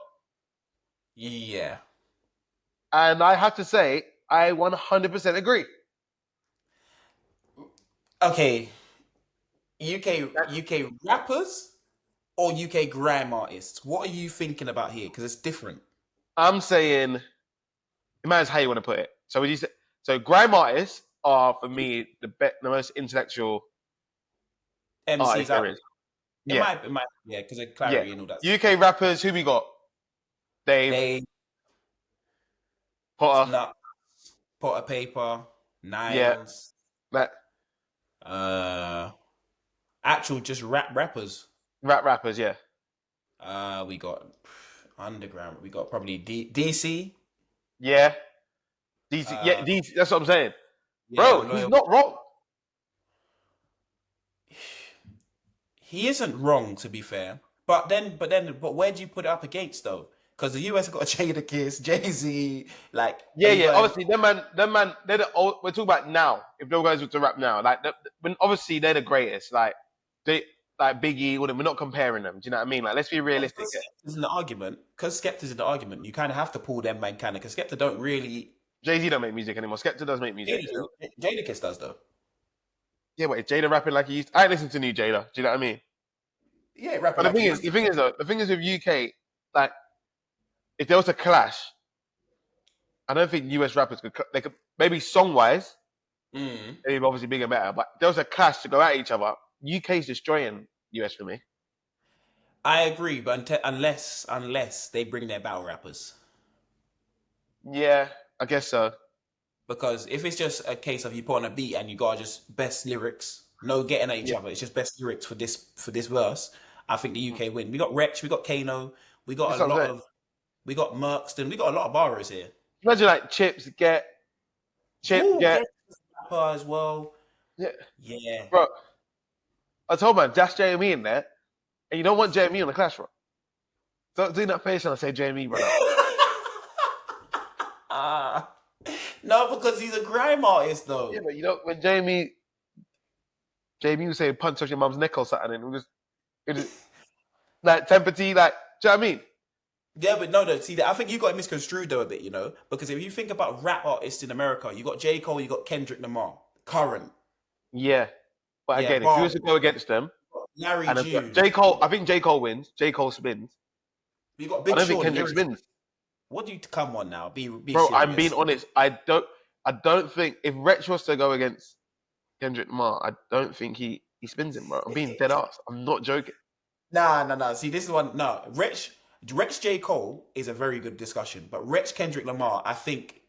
S2: Yeah.
S1: And I have to say, I 100% agree.
S2: Okay. UK rappers or UK grime artists? What are you thinking about here? Because it's different.
S1: I'm saying, it matters how you want to put it. So would you say, so grime artists are for me the most intellectual
S2: MCs
S1: artists there
S2: out
S1: is.
S2: there.
S1: Yeah,
S2: It might, yeah, because of
S1: yeah.
S2: clarity and all that.
S1: UK rappers, who we got? Dave,
S2: They
S1: Potter.
S2: Nut, Pot of Paper,
S1: Yeah,
S2: Nines,
S1: that
S2: actual just rappers.
S1: rappers. Yeah,
S2: We got underground. We got probably DC.
S1: yeah. DC, yeah, DC. That's what I'm saying,
S2: Yeah,
S1: bro. He's
S2: loyal.
S1: not wrong.
S2: He isn't wrong, to be fair. But where do you put it up against though? Because the US got Jadakiss, Jay-Z, like
S1: Yeah,
S2: you
S1: yeah.
S2: got
S1: Obviously, them man, they're the old. We're talking about now. If those guys were to rap now, like, when obviously they're the greatest. Like they, like Biggie, all them. We're not comparing them. Do you know what I mean? Like, let's be realistic.
S2: Because Skepta's in the argument. Because Skepta's in the argument, you kind of have to pull them man kind of. Because Skepta don't really.
S1: Jay-Z don't make music anymore. Skepta does make music.
S2: Jadakiss does though.
S1: Yeah, but is Jada rapping like he used? I ain't listen to new Jada. Do you know what I mean?
S2: Yeah, rapping
S1: But the
S2: like
S1: thing
S2: he
S1: is,
S2: used
S1: the
S2: to.
S1: thing is though, the thing is with UK, like, if there was a clash, I don't think US rappers could. They could maybe song wise, they'd be obviously bigger and better. But if there was a clash to go at each other, UK's destroying US for me.
S2: I agree, but unless they bring their battle rappers.
S1: Yeah, I guess so.
S2: Because if it's just a case of you put on a beat and you got just best lyrics, no getting at each
S1: Yeah.
S2: other, it's just best lyrics for this verse. I think the UK win. We got Wretch, we got Kano, we got
S1: That's
S2: a
S1: what I'm
S2: lot
S1: saying.
S2: of, we got Merkston, we got a lot of borrowers here.
S1: Imagine like Chip get.
S2: Ooh, get rapper as well.
S1: Yeah,
S2: Yeah.
S1: bro. I told man, dash JME in there, and you don't want JME on the clash, bro. Don't do that face when I say JME, brother.
S2: No, because he's a grime artist though.
S1: Yeah, but you know when JME was saying punch off your mum's neck or something, and it was like temperature, like, do you know what I mean?
S2: Yeah, but no. See, I think you got it misconstrued though a bit, you know, because if you think about rap artists in America, you got J. Cole, you got Kendrick Lamar, current.
S1: Yeah, but
S2: Yeah,
S1: again, if you was to go against them,
S2: Larry
S1: and
S2: June.
S1: J Cole, I think J Cole wins. J Cole spins.
S2: You got
S1: I
S2: Big
S1: don't think
S2: Sean.
S1: Kendrick spins.
S2: What do you come on now? Be
S1: Bro,
S2: serious.
S1: I'm being honest. I don't think if Wretch was to go against Kendrick Lamar, I don't think he spins him, bro. I'm being dead ass. I'm not joking.
S2: Nah. See, this is one. No, Rich J. Cole is a very good discussion, but Rich Kendrick Lamar, I think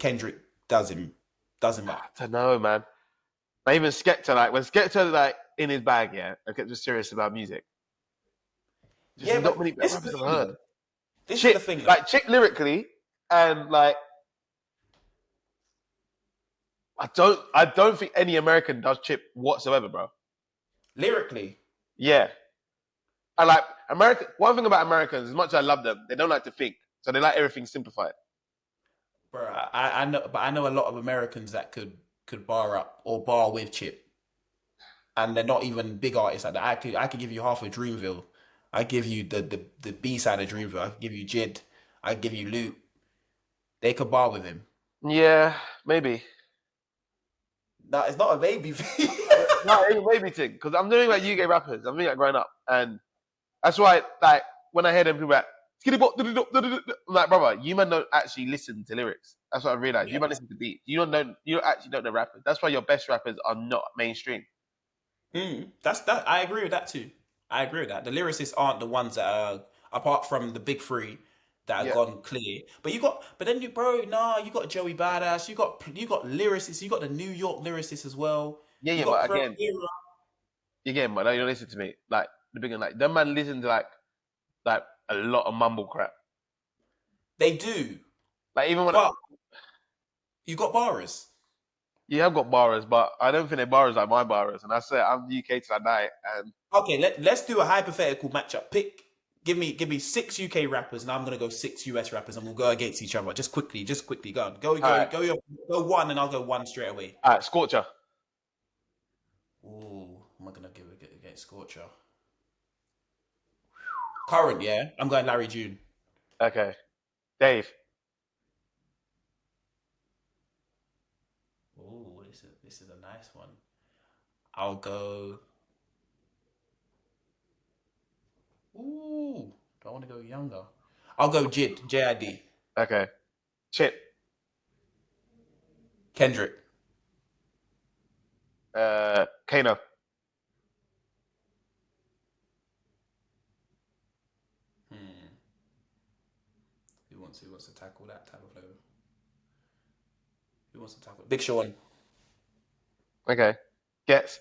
S2: Kendrick does him up.
S1: I don't know, man. Like, even Skepta, like when Skepta like in his bag, yeah, and gets serious about music. Just not many rappers I've heard.
S2: This is the thing.
S1: Like Chick lyrically, and like I don't think any American does Chip whatsoever, bro.
S2: Lyrically,
S1: yeah. I like America. One thing about Americans, as much as I love them, they don't like to think, so they like everything simplified.
S2: Bro, I know, but I know a lot of Americans that could bar up or bar with Chip, and they're not even big artists like that. I could give you half of Dreamville. I give you the B side of Dreamville. I give you Jid. I give you Luke. They could bar with him.
S1: Yeah, maybe.
S2: No, it's not a baby thing.
S1: No, it's a baby thing because I'm doing like UK rappers. I'm doing like growing up, and that's why like when I hear them people like skitty bop, I'm like, brother, you man don't actually listen to lyrics. That's what I realized. You man listen to beats. You don't actually don't know rappers. That's why your best rappers are not mainstream.
S2: That's that. I agree with that too. I agree with that. The lyricists aren't the ones that are, apart from the big three, that have gone clear. But you got Joey Badass. You got lyricists. You got the New York lyricists as well.
S1: Yeah, but again, but you don't listen to me. Like the big one, like them man listen to like a lot of mumble crap.
S2: They do.
S1: Like even when
S2: you got bars.
S1: Yeah, I've got bars, but I don't think they're bars like my bars. And I say I'm UK till I die. And
S2: okay, let's do a hypothetical matchup. Give me 6 UK rappers, and I'm gonna go 6 US rappers, and we'll go against each other. Just quickly, go on. Go one, and I'll go one straight away.
S1: All right, Scorcher.
S2: Ooh, am I gonna give it against Scorcher? Current, yeah. I'm going Larry June.
S1: Okay. Dave.
S2: Oh, this is a nice one. I'll go. Ooh, do I want to go younger? I'll go JID.
S1: Okay. Chip.
S2: Kendrick.
S1: Kano.
S2: Who wants to tackle that type of level? Who wants to tackle Big Sean?
S1: Okay. Gets.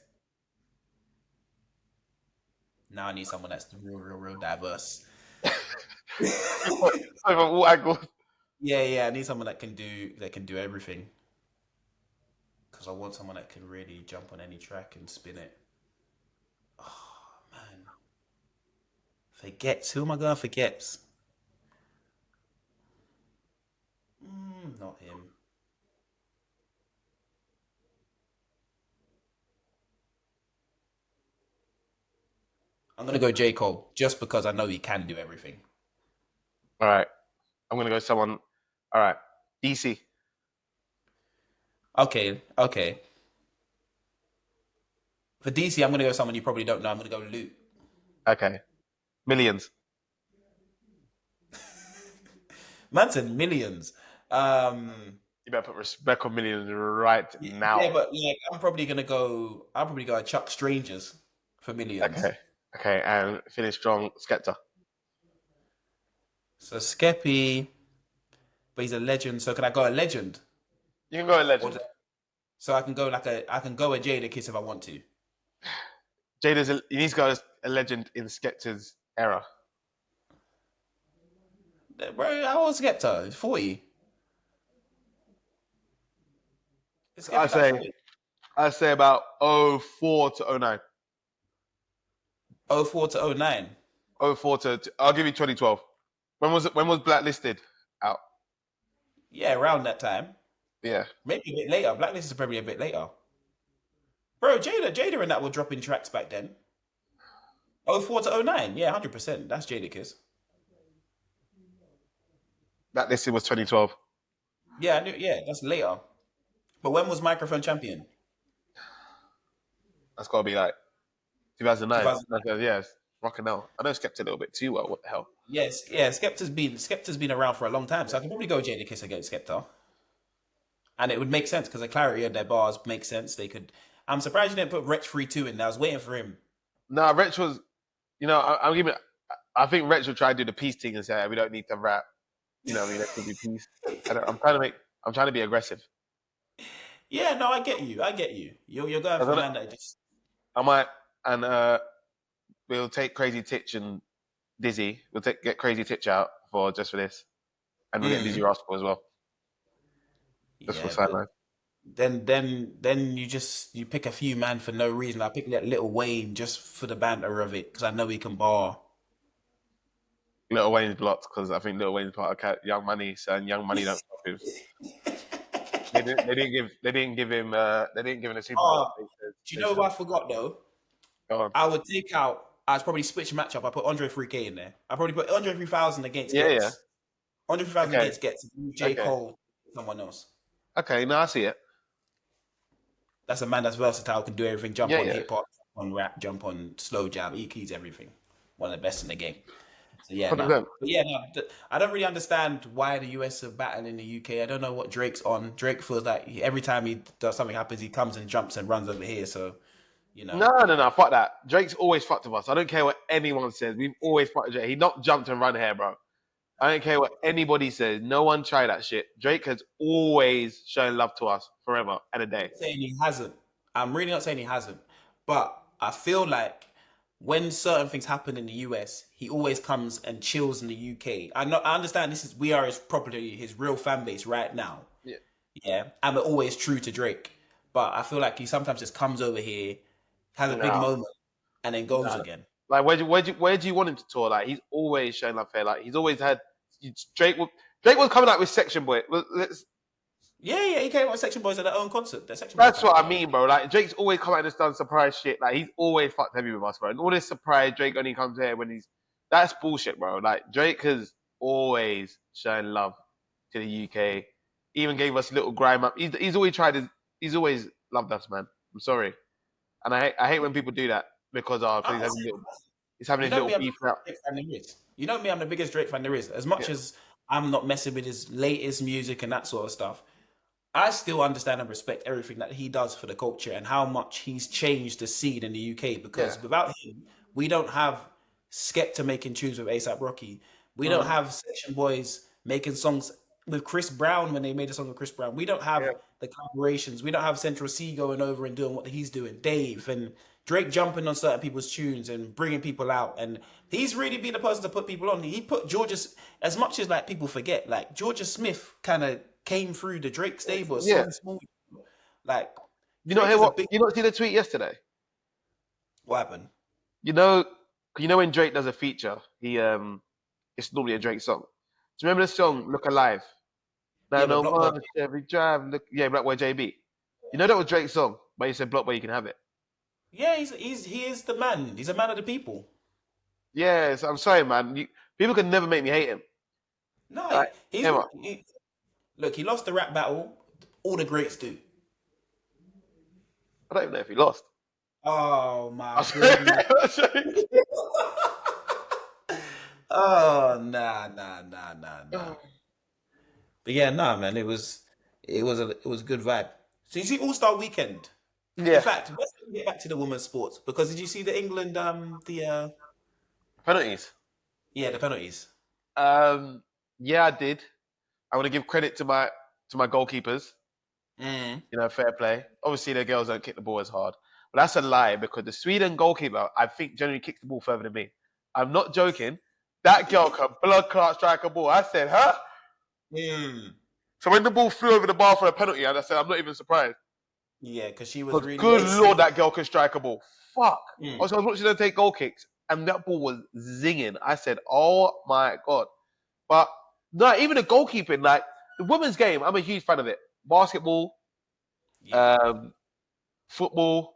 S2: Now I need someone that's real diverse.
S1: Over all angles.
S2: Yeah. I need someone that can do everything. Because I want someone that can really jump on any track and spin it. Oh man. Forgets. Who am I going to forget? Not him. I'm gonna go J. Cole just because I know he can do everything.
S1: All right. I'm gonna go someone. All right. DC.
S2: Okay. For DC, I'm gonna go someone you probably don't know. I'm gonna go Luke.
S1: Okay. Millions.
S2: Man said millions.
S1: You better put respect on Millions right now.
S2: Yeah, but like I'll probably go a Chuck Strangers for millions.
S1: Okay. And finish strong. Skepta.
S2: So Skeppy, but he's a legend. So can I go a legend?
S1: You can go a legend.
S2: So I can go a Jadakiss if I want to.
S1: He needs to go as a legend in Skepta's era.
S2: Bro, how old is Skepta? He's 40.
S1: I say about 04 to 09.
S2: 04 to 09.
S1: 04 to I'll give you 2012. When was Blacklisted out?
S2: Yeah, around that time.
S1: Yeah.
S2: Maybe a bit later. Blacklist is probably a bit later. Bro, Jada and that were dropping tracks back then. 04 to 09. Yeah, 100%. That's Jadakiss.
S1: Blacklisted was 2012.
S2: Yeah, I knew. Yeah, that's later. But when was Microphone Champion?
S1: That's got to be like 2009.
S2: 2009.
S1: Yeah, it's rocking out. I know Skepta a little bit too well. What the hell?
S2: Yes, yeah. Skepta's been around for a long time, so I can probably go Jadakiss against Skepta, and it would make sense because the clarity of their bars makes sense. They could. I'm surprised you didn't put Wretch 3-2 in there. I was waiting for him.
S1: No, Wretch was. I'm giving. I think Wretch will try to do the peace thing and say we don't need to rap. You know what I mean? That could be peace. I'm trying to be aggressive.
S2: Yeah, no, I get you. You're going for a man that just.
S1: I might, and we'll take Crazy Titch and Dizzy. Get Crazy Titch out for this, and we'll get Dizzy Rascal as well. Just for sideline.
S2: Then you pick a few man for no reason. I pick that Lil Wayne just for the banter of it because I know he can bar.
S1: Lil Wayne's blocked because I think Lil Wayne's part of Young Money, so and Young Money don't stop him. They didn't give him a Super Bowl.
S2: Do you know what I forgot though?
S1: Go on.
S2: I would take out. I'd probably switch matchup. I put Andre 3K in there. I probably put Andre 3000 against Gets.
S1: Yeah.
S2: Andre 3000 against Gets. J Cole, someone else.
S1: Okay, no, I see it.
S2: That's a man that's versatile, can do everything. Jump on hip hop, on rap, jump on slow jam. He's everything. One of the best in the game. So I don't really understand why the US are battling in the UK. I don't know what Drake's on. Drake feels like every time he does something happens, he comes and jumps and runs over here. So,
S1: No, fuck that. Drake's always fucked with us. I don't care what anyone says. We've always fucked with Drake. He not jumped and run here, bro. I don't care what anybody says. No one tried that shit. Drake has always shown love to us forever and a day.
S2: I'm saying he hasn't. I'm really not saying he hasn't. But I feel like when certain things happen in the US, he always comes and chills in the UK. I understand we are his real fan base right now.
S1: Yeah.
S2: Yeah. And we're always true to Drake. But I feel like he sometimes just comes over here, has a big moment, and then goes again.
S1: Like where do you want him to tour? Like he's always shown love here. Like he's always had Drake was coming out with Section Boy.
S2: Yeah, he came out with Section Boys at their own concert. Their Section Boys
S1: That's what
S2: concert.
S1: I mean, bro. Like Drake's always come out and just done surprise shit. Like he's always fucked heavy with us, bro. And all this surprise Drake only comes here when he's that's bullshit, bro. Like Drake has always shown love to the UK. Even gave us little grime up. He's always tried his he's always loved us, man. I'm sorry. And I hate when people do that because
S2: I'm not
S1: he's having
S2: You
S1: his
S2: know
S1: little
S2: me, I'm the
S1: beef
S2: biggest
S1: out.
S2: Drake fan there is. You know me, I'm the biggest Drake fan there is. As
S1: Yeah.
S2: much as I'm not messing with his latest music and that sort of stuff, I still understand and respect everything that he does for the culture and how much he's changed the scene in the UK. Because
S1: Yeah.
S2: without him, we don't have Skepta making tunes with ASAP Rocky. We don't have Section Boys making songs with Chris Brown when they made a song with Chris Brown. We don't
S1: Yeah.
S2: have the collaborations. We don't have Central C going over and doing what he's doing. Dave and Drake jumping on certain people's tunes and bringing people out. And he's really been the person to put people on. He put Georgia, as much as like people forget, like Georgia Smith kind of came through the Drake stable.
S1: Yeah.
S2: So small. Like,
S1: You know
S2: Drake
S1: hear
S2: is a
S1: what
S2: big.
S1: you not see the tweet yesterday?
S2: What happened?
S1: You know when Drake does a feature, he it's normally a Drake song. Do you remember the song Look Alive?
S2: Yeah, but
S1: 901 Chevy Drive, look Black Boy JB. You know that was Drake's song, but he said Block Boy you can have it.
S2: Yeah, he is the man. He's a man of the people.
S1: Yes, I'm sorry, man. People can never make me hate him.
S2: No,
S1: Like,
S2: he's
S1: ever.
S2: look. He lost the rap battle. All the greats do.
S1: I don't even know if he lost.
S2: Oh my
S1: I'm
S2: goodness.
S1: sorry.
S2: Oh nah. But yeah, nah, man. It was a good vibe. So you see All Star Weekend. In
S1: Yeah.
S2: fact, let's get back to the women's sports because did you see the England
S1: Penalties.
S2: the penalties?
S1: Yeah, I did. I want to give credit to my goalkeepers.
S2: Mm.
S1: You know, fair play. Obviously, the girls don't kick the ball as hard, but that's a lie because the Sweden goalkeeper, I think, generally kicks the ball further than me. I'm not joking. That girl can blood clot strike a ball. I said, huh?
S2: Mm.
S1: So when the ball flew over the bar for a penalty, I said, I'm not even surprised.
S2: Yeah, because she was
S1: Because
S2: really
S1: good
S2: racing.
S1: lord, that girl can strike a ball. Fuck.
S2: Mm.
S1: I was watching her take goal kicks, and that ball was zinging. I said, oh my god. But no, even the goalkeeping, like the women's game, I'm a huge fan of it. Basketball,
S2: Yeah.
S1: football.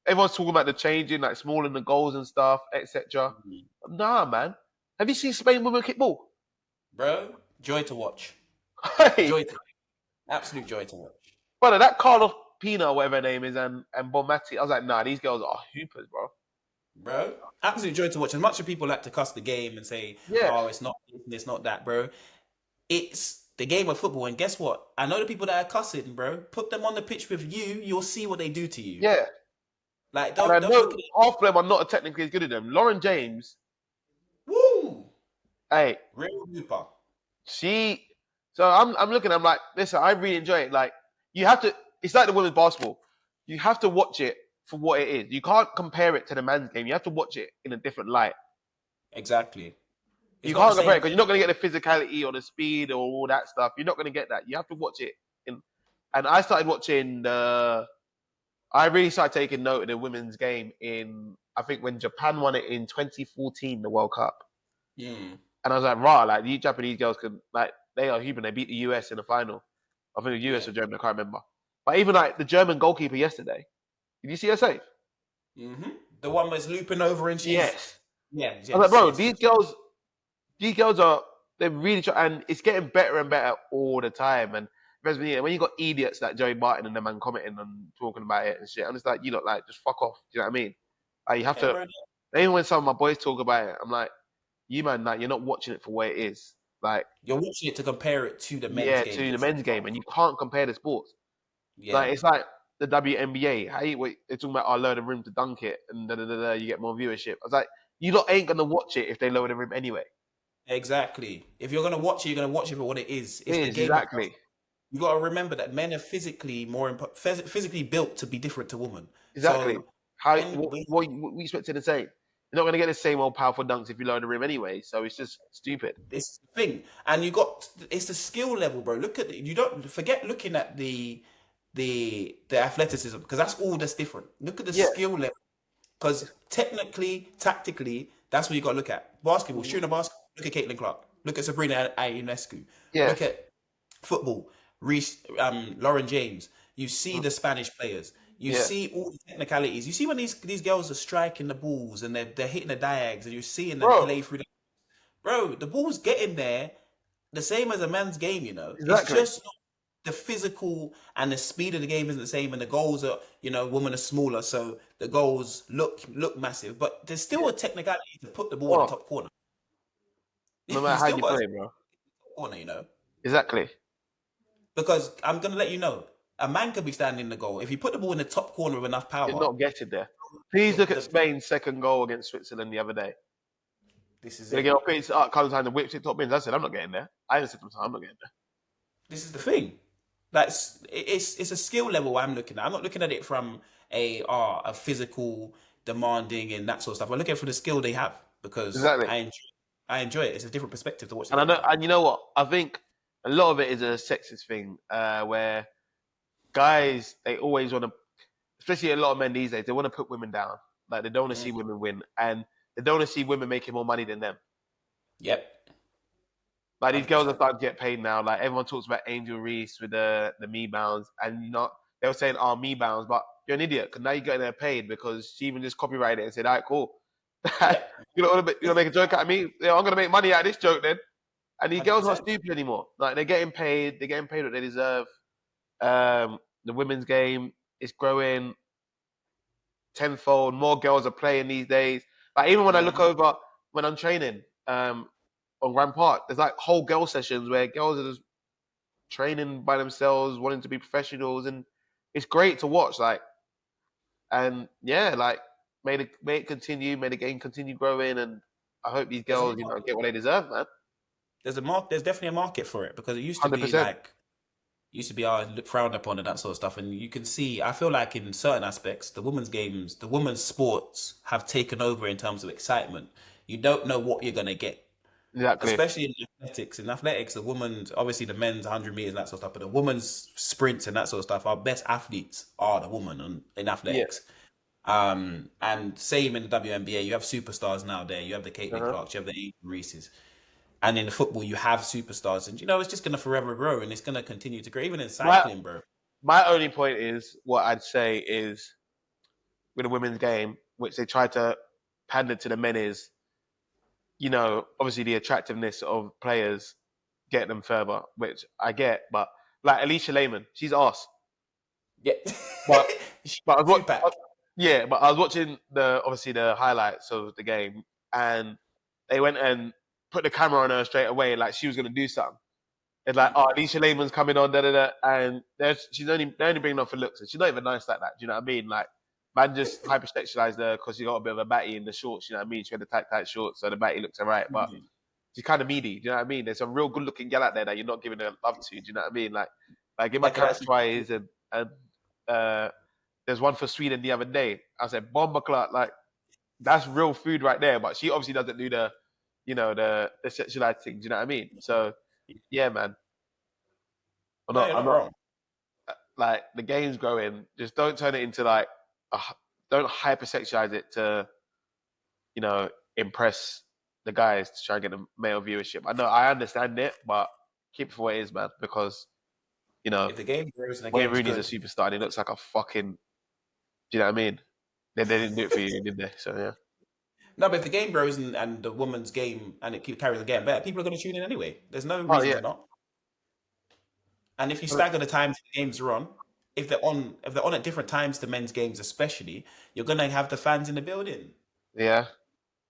S1: Everyone's talking about the changing, like smalling the goals and stuff, etc. Nah, man. Have you seen Spain women kick ball?
S2: Bro, joy to watch.
S1: Hey,
S2: Absolute joy to watch.
S1: brother, that Carlos Pina, whatever her name is, and Bonmati, I was like, nah, these girls are hoopers, bro.
S2: Bro, absolute joy to watch. As much as people like to cuss the game and say,
S1: Yeah.
S2: "Oh, it's not this and it's not that," bro. It's the game of football, and guess what? I know the people that are cussing, bro. Put them on the pitch with you, you'll see what they do to you.
S1: Yeah.
S2: Like,
S1: And I
S2: don't look
S1: know
S2: at it.
S1: half of them are not technically as good as them. Lauren James,
S2: Woo,
S1: hey,
S2: real hooper.
S1: she. So I'm looking. I'm like, listen, I really enjoy it. Like, you have to. It's like the women's basketball. You have to watch it for what it is. You can't compare it to the men's game. You have to watch it in a different light.
S2: Exactly. It's
S1: You
S2: not
S1: can't
S2: the
S1: compare it
S2: same.
S1: because you're not going to get the physicality or the speed or all that stuff. You're not going to get that. You have to watch it in. And I started watching the. I really started taking note of the women's game in. I think when Japan won it in 2014, the World Cup.
S2: Mm.
S1: And I was like, rah, like these Japanese girls can like they are hooping. They beat the US in the final. I think the US
S2: Yeah.
S1: or Germany, I can't remember. But even like the German goalkeeper yesterday, did you see her save?
S2: Mm-hmm. The one was looping over and she's
S1: Yes.
S2: yes.
S1: I was like, bro,
S2: Yes.
S1: these girls are they're really and it's getting better and better all the time. And when you got idiots like Joey Martin and them man commenting and talking about it and shit, I'm just like, you look like just fuck off. Do you know what I mean? Like you have
S2: Yeah,
S1: to.
S2: bro.
S1: Even when some of my boys talk about it, I'm like, you man, like you're not watching it for what it is. Like.
S2: You're watching it to compare it to the men's
S1: Yeah,
S2: game.
S1: to the men's game, and you can't compare the sports.
S2: Yeah.
S1: Like it's like the WNBA. They're talking about lower the room to dunk it, and you get more viewership. I was like, you lot ain't gonna watch it if they lower the rim anyway.
S2: Exactly. If you're gonna watch it, you're gonna watch it for what it is. It's the game.
S1: Exactly.
S2: You got to remember that men are physically physically built to be different to women.
S1: Exactly.
S2: So
S1: What you expected to say? You're not gonna get the same old powerful dunks if you lower the rim anyway. So it's just stupid.
S2: it's the thing, and it's the skill level, bro. Look at you don't forget looking at the athleticism because that's all that's different. Look at the skill level because technically, tactically, that's what you got to look at. Basketball, shooting a basketball. Look at Caitlin Clark. Look at Sabrina Ionescu.
S1: Yeah.
S2: Look at football. Reice, Lauren James. You see the Spanish players. You
S1: Yeah,
S2: see all the technicalities. You see when these girls are striking the balls and they're hitting the diags, and you're seeing them
S1: bro.
S2: play through. Bro, the ball's getting there the same as a man's game. It's
S1: Exactly.
S2: just the physical and the speed of the game isn't the same, and the goals are, women are smaller, so the goals look massive. But there's still
S1: Yeah.
S2: a technicality to put the ball in the
S1: Oh,
S2: top corner.
S1: no
S2: You
S1: matter how
S2: still
S1: you
S2: got a
S1: play, bro.
S2: corner.
S1: Exactly.
S2: Because I'm gonna let you know, a man could be standing in the goal. If you put the ball in the top corner with enough
S1: You're
S2: power,
S1: not getting there. Please look at
S2: the
S1: Spain's second goal against Switzerland the other day.
S2: this is
S1: They
S2: it.
S1: get up, it's up, comes time to whip it top bins. I said, I'm not getting there. I said to myself, I'm not getting there.
S2: This is the thing. It's a skill level I'm looking at. I'm not looking at it from a physical demanding and that sort of stuff. I'm looking for the skill they have because
S1: Exactly.
S2: I enjoy it. It's a different perspective to watch the
S1: And I
S2: game
S1: know,
S2: from.
S1: and you know what? I think a lot of it is a sexist thing, where guys they always want to, especially a lot of men these days, they want to put women down. Like they don't want to see
S2: Mm.
S1: women win, and they don't want to see women making more money than them.
S2: Yep,
S1: Like these girls are
S2: 100%.
S1: starting to get paid now. Like everyone talks about Angel Reese with the me bounds, and not they were saying, "Oh, me bounds," but you're an idiot because now you're getting her paid because she even just copyrighted it and said, "All right, cool."
S2: Yep,
S1: You know, make a joke out of me. Yeah, I'm gonna make money out of this joke then. And these girls aren't
S2: 100%.
S1: stupid anymore. Like they're getting paid. They're getting paid what they deserve. The women's game is growing tenfold. More girls are playing these days. Like even when I look
S2: Mhm.
S1: over when I'm training on Grand Park, there's like whole girl sessions where girls are just training by themselves, wanting to be professionals, and it's great to watch. Like, and yeah, like may it continue, may the game continue growing, and I hope these
S2: There's a
S1: girls, get what they deserve, man.
S2: there's definitely a market for it because it used to be
S1: 100%.
S2: like frowned upon and that sort of stuff. And you can see, I feel like in certain aspects, the women's games, the women's sports have taken over in terms of excitement. You don't know what you're gonna get,
S1: Exactly.
S2: especially in athletics. In athletics, the women's, obviously the men's 100 meters and that sort of stuff, but the women's sprints and that sort of stuff, our best athletes are the women in
S1: Yeah.
S2: athletics. And same in the WNBA, you have superstars now there. You have the Caitlin
S1: Uh-huh.
S2: Clarks, you have the Aiden Reeses. And in the football, you have superstars, and it's just gonna forever grow, and it's gonna continue to grow. Even in
S1: My
S2: cycling, bro.
S1: my only point is what I'd say is with the women's game, which they try to pander to the men is, obviously the attractiveness of players get them further, which I get, but like Alicia Lehman, she's arse.
S2: Yeah,
S1: But but I was
S2: two
S1: what
S2: pack.
S1: yeah, but I was watching the highlights of the game, and they went and put the camera on her straight away, like she was gonna do something. It's like, oh, Alicia Lehman's coming on, da da da, and they're only bringing her for looks, and she's not even nice like that. Do you know what I mean? Like, man, just hypersexualized her because she got a bit of a batty in the shorts. You know what I mean? She had the tight shorts, so the batty looks alright, but she's kind of meaty. Do you know what I mean? There's some real good looking gal out there that you're not giving her love to. Do you know what I mean? Like give my
S2: That could
S1: carrot
S2: actually.
S1: tries, and uh, there's one for Sweden the other day. I said, Bomba Clark, like that's real food right there. But she obviously doesn't do the sexualized thing. Do you know what I mean? So yeah, man.
S2: No, you're
S1: I'm
S2: not
S1: not
S2: wrong.
S1: like the game's growing. Just don't turn it into like, don't hypersexualize it to, impress the guys to try and get the male viewership. I know I understand it, but keep it for what it is, man. Because you know
S2: If the game grows and the
S1: Wayne
S2: game's
S1: Rooney's a
S2: good,
S1: superstar. And he looks like a fucking. Do you know what I mean? They didn't do it for you, did they? So yeah.
S2: no, but if the game grows and the woman's game and it carries on getting better, people are going to tune in anyway. There's no
S1: Oh
S2: reason
S1: yeah.
S2: to not. And if you stagger the times the games are on, if they're on at different times to men's games, especially, you're going to have the fans in the building.
S1: Yeah.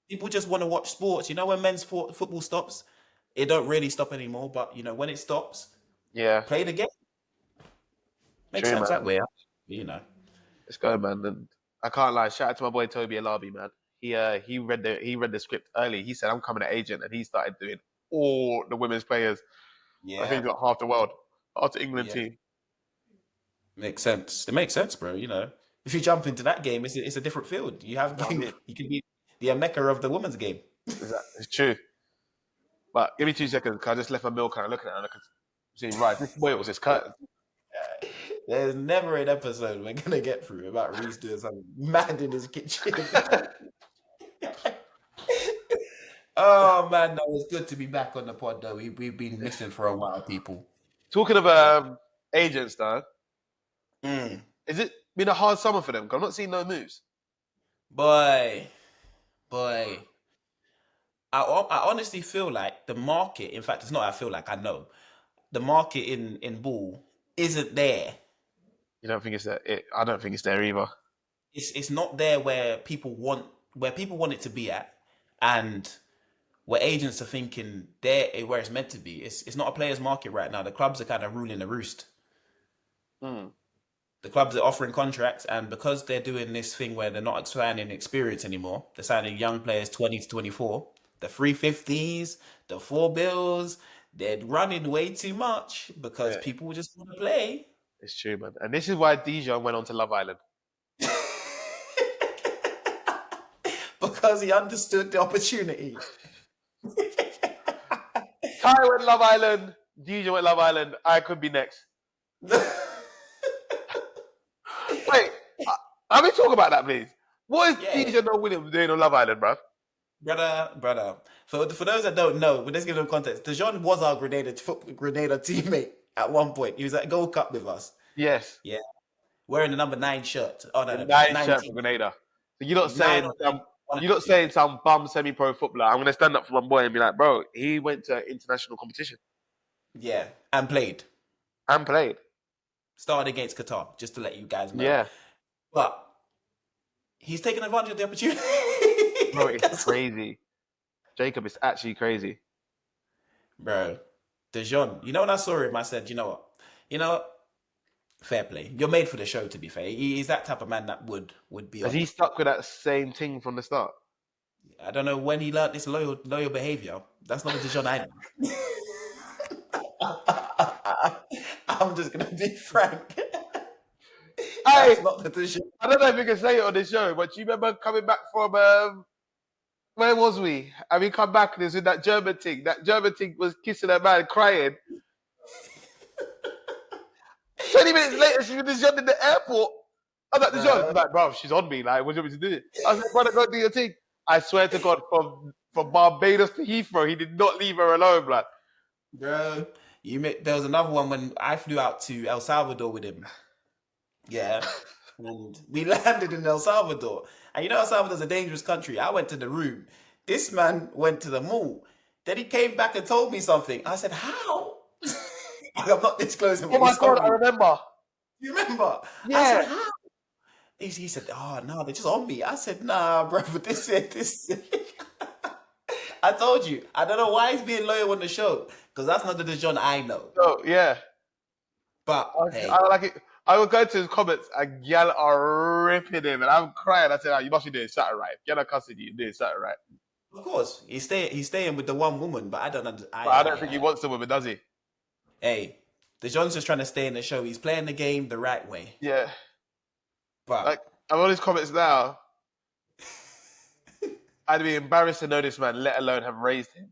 S2: People just want to watch sports. When men's football stops, it don't really stop anymore. But when it stops,
S1: Yeah.
S2: play the game. Makes
S1: True,
S2: sense that
S1: man.
S2: way. You know.
S1: Let's go, man. And I can't lie. Shout out to my boy Toby Alabi, man. He read the script early. He said I'm coming to agent, and he started doing all the women's players. I think
S2: Yeah.
S1: he's got half the world, half the England
S2: Yeah.
S1: team.
S2: Makes sense. It makes sense, bro. If you jump into that game, it's a different field. You have
S1: You know what I mean?
S2: you can be the mecca of the women's game.
S1: It's true. But give me 2 seconds, because I just left my milk and I'm looking at it and I can see, right, this boy was his curtain.
S2: There's never an episode we're gonna get through about Reese doing something mad in his kitchen. Oh man, no, it's good to be back on the pod though. We've been missing for a while, people.
S1: Talking of agents, though,
S2: Mm.
S1: is it been a hard summer for them? 'Cause I'm not seeing no moves.
S2: Boy, boy. I honestly feel like the market, in fact, it's not I feel like, I know, the market in ball isn't there.
S1: You don't think it's there? I don't think it's there either.
S2: It's not there where people want it to be at, and where agents are thinking they're where it's meant to be. It's not a player's market right now. The clubs are kind of ruling the roost.
S1: Hmm.
S2: The clubs are offering contracts, and because they're doing this thing where they're not signing experience anymore, they're signing young players 20 to 24, the 350s, the 4 bills, they're running way too much because
S1: Yeah,
S2: people just want to play.
S1: it's true, man. And this is why Dijon went on to Love Island.
S2: Because he understood the opportunity.
S1: Ty went Love Island. Dijon went Love Island. I could be next. Wait, let me talk about that, please. What is
S2: Yeah.
S1: Dijon or Williams doing on Love Island, bruv?
S2: Brother. For those that don't know, but let's give them context. Dejan was our Grenada teammate at one point. He was at Gold Cup with us.
S1: Yes.
S2: Yeah. Wearing the number 9 shirt. Oh no,
S1: The
S2: no,
S1: 9 shirt
S2: 19.
S1: for Grenada. So you're not
S2: 9
S1: saying
S2: or 9.
S1: you're not saying some bum semi-pro footballer. I'm gonna stand up for my boy and be like, bro, he went to international competition
S2: Yeah, and played.
S1: and played.
S2: Started against Qatar, just to let you guys know.
S1: Yeah,
S2: But he's taken advantage of the opportunity.
S1: bro, it's crazy. Jacob is actually crazy.
S2: Bro, Dejan, you know when I saw him, I said, you know what? Fair play. You're made for the show, to be fair. He's that type of man that would be
S1: Has
S2: on
S1: he
S2: it.
S1: stuck with that same thing from the start?
S2: I don't know when he learned this loyal behavior. That's not the Dejan I know. I'm just gonna be frank. That's not the Dejan.
S1: I don't know if we can say it on this show, but you remember coming back from where was we? And we come back and it's with that German thing. That German thing was kissing a man, crying. 20 minutes later, she was with Dijon in the airport. I was like, Dijon, she's like, bro, she's on me. Like, what do you want me to do? I was like, brother, go do your thing. I swear to God, from Barbados to Heathrow, he did not leave her alone, blood.
S2: Bro, there was another one when I flew out to El Salvador with him. Yeah. And we landed in El Salvador. And you know El Salvador's a dangerous country. I went to the room. This man went to the mall. Then he came back and told me something. I said, how? I'm not disclosing what
S1: Oh my
S2: he told
S1: God,
S2: me.
S1: I remember.
S2: You remember?
S1: Yeah.
S2: I said, how? He said, oh, no, they're just on me. I said, nah, bro, but this. I told you. I don't know why he's being loyal on the show. Because that's not the Dejan I know.
S1: So, yeah.
S2: But, hey.
S1: I like it. I would go to his comments and y'all are ripping him, and I'm crying. I said, oh, you must be doing something right. Y'all are cussing you, doing something right.
S2: Of course, he's staying with the one woman, but I don't understand.
S1: I don't think he wants the woman, does he?
S2: Hey, Dejan's just trying to stay in the show. He's playing the game the right way.
S1: Yeah.
S2: But
S1: like, I'm on his comments now. I'd be embarrassed to know this man, let alone have raised him.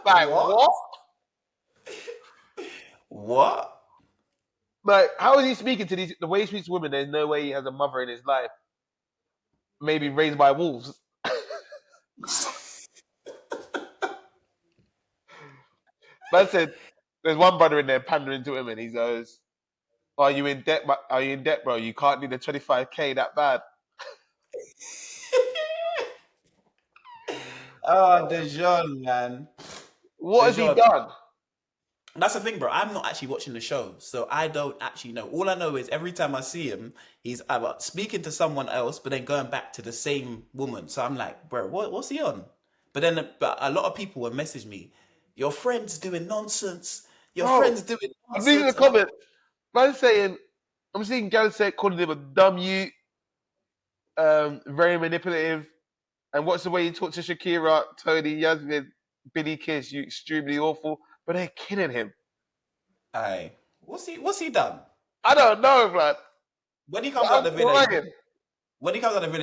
S1: Like, what?
S2: What?
S1: Like, how is he speaking to the way he speaks to women? There's no way he has a mother in his life. Maybe raised by wolves. Man said, there's one brother in there pandering to him, and he goes, "Are you in debt? Are you in debt, bro? You can't need the 25K that bad."
S2: Oh, Dejan, man.
S1: What has he done?
S2: That's the thing, bro. I'm not actually watching the show, so I don't actually know. All I know is every time I see him, he's either speaking to someone else, but then going back to the same woman. So I'm like, bro, what's he on? But a lot of people would message me, your friend's doing nonsense. Your friend's doing nonsense.
S1: I'm reading the comment. Man saying, I'm seeing Gareth say calling him a dumb you, very manipulative. And what's the way you talk to Shakira, Tony, Yasmin, Billy Kiss? You extremely awful. But they're killing him.
S2: Aye. What's he done?
S1: I don't know, man.
S2: When he comes out the villa,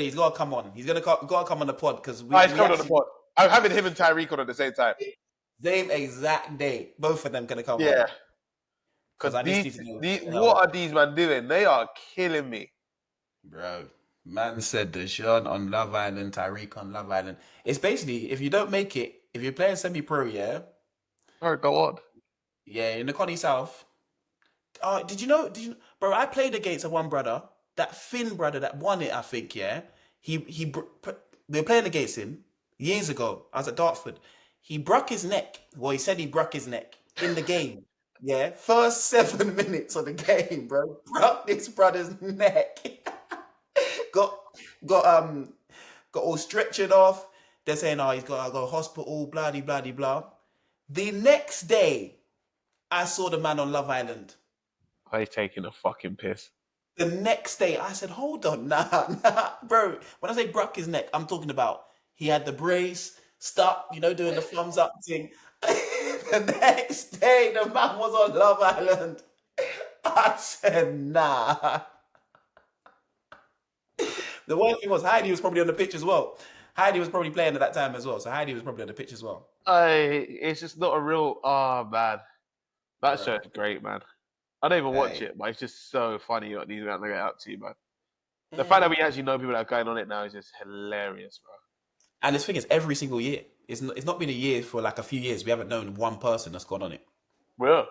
S2: he's gotta come on. He's gotta come on the pod because
S1: he's coming on the pod. I'm having him and Tyreek on at the same time.
S2: Same exact day. Both of them gonna come on.
S1: Yeah.
S2: Because
S1: what are these man doing? They are killing me.
S2: Bro. Man said Dejan on Love Island, Tyreek on Love Island. It's basically, if you don't make it, if you're playing semi-pro, yeah,
S1: All right, go on.
S2: Yeah, in the Connie South. Did you know? Bro? I played against a one brother, that Finn brother that won it. I think. Yeah, they were playing against him years ago. I was at Dartford. He broke his neck. Well, he said he broke his neck in the game. Yeah, first 7 minutes of the game, bro. Broke this brother's neck. got got got all stretchered off. They're saying, oh, he's got to go to hospital, blah blah blah blah. The next day, I saw the man on Love Island.
S1: Are you taking a fucking piss?
S2: The next day, I said, hold on, nah, bro. When I say broke his neck, I'm talking about he had the brace, stuck, doing the thumbs up thing. The next day, the man was on Love Island. I said, nah. The worst thing was Heidi was probably on the pitch as well. Heidi was probably playing at that time as well. So Heidi was probably on the pitch as well.
S1: It's just not a real. Oh man, that show is great, man. I don't even watch it, but it's just so funny what these men get up to, man. The fact that we actually know people that are going on it now is just hilarious, bro.
S2: And this thing is every single year. It's not been a year for like a few years. We haven't known one person that's gone on it.
S1: Well,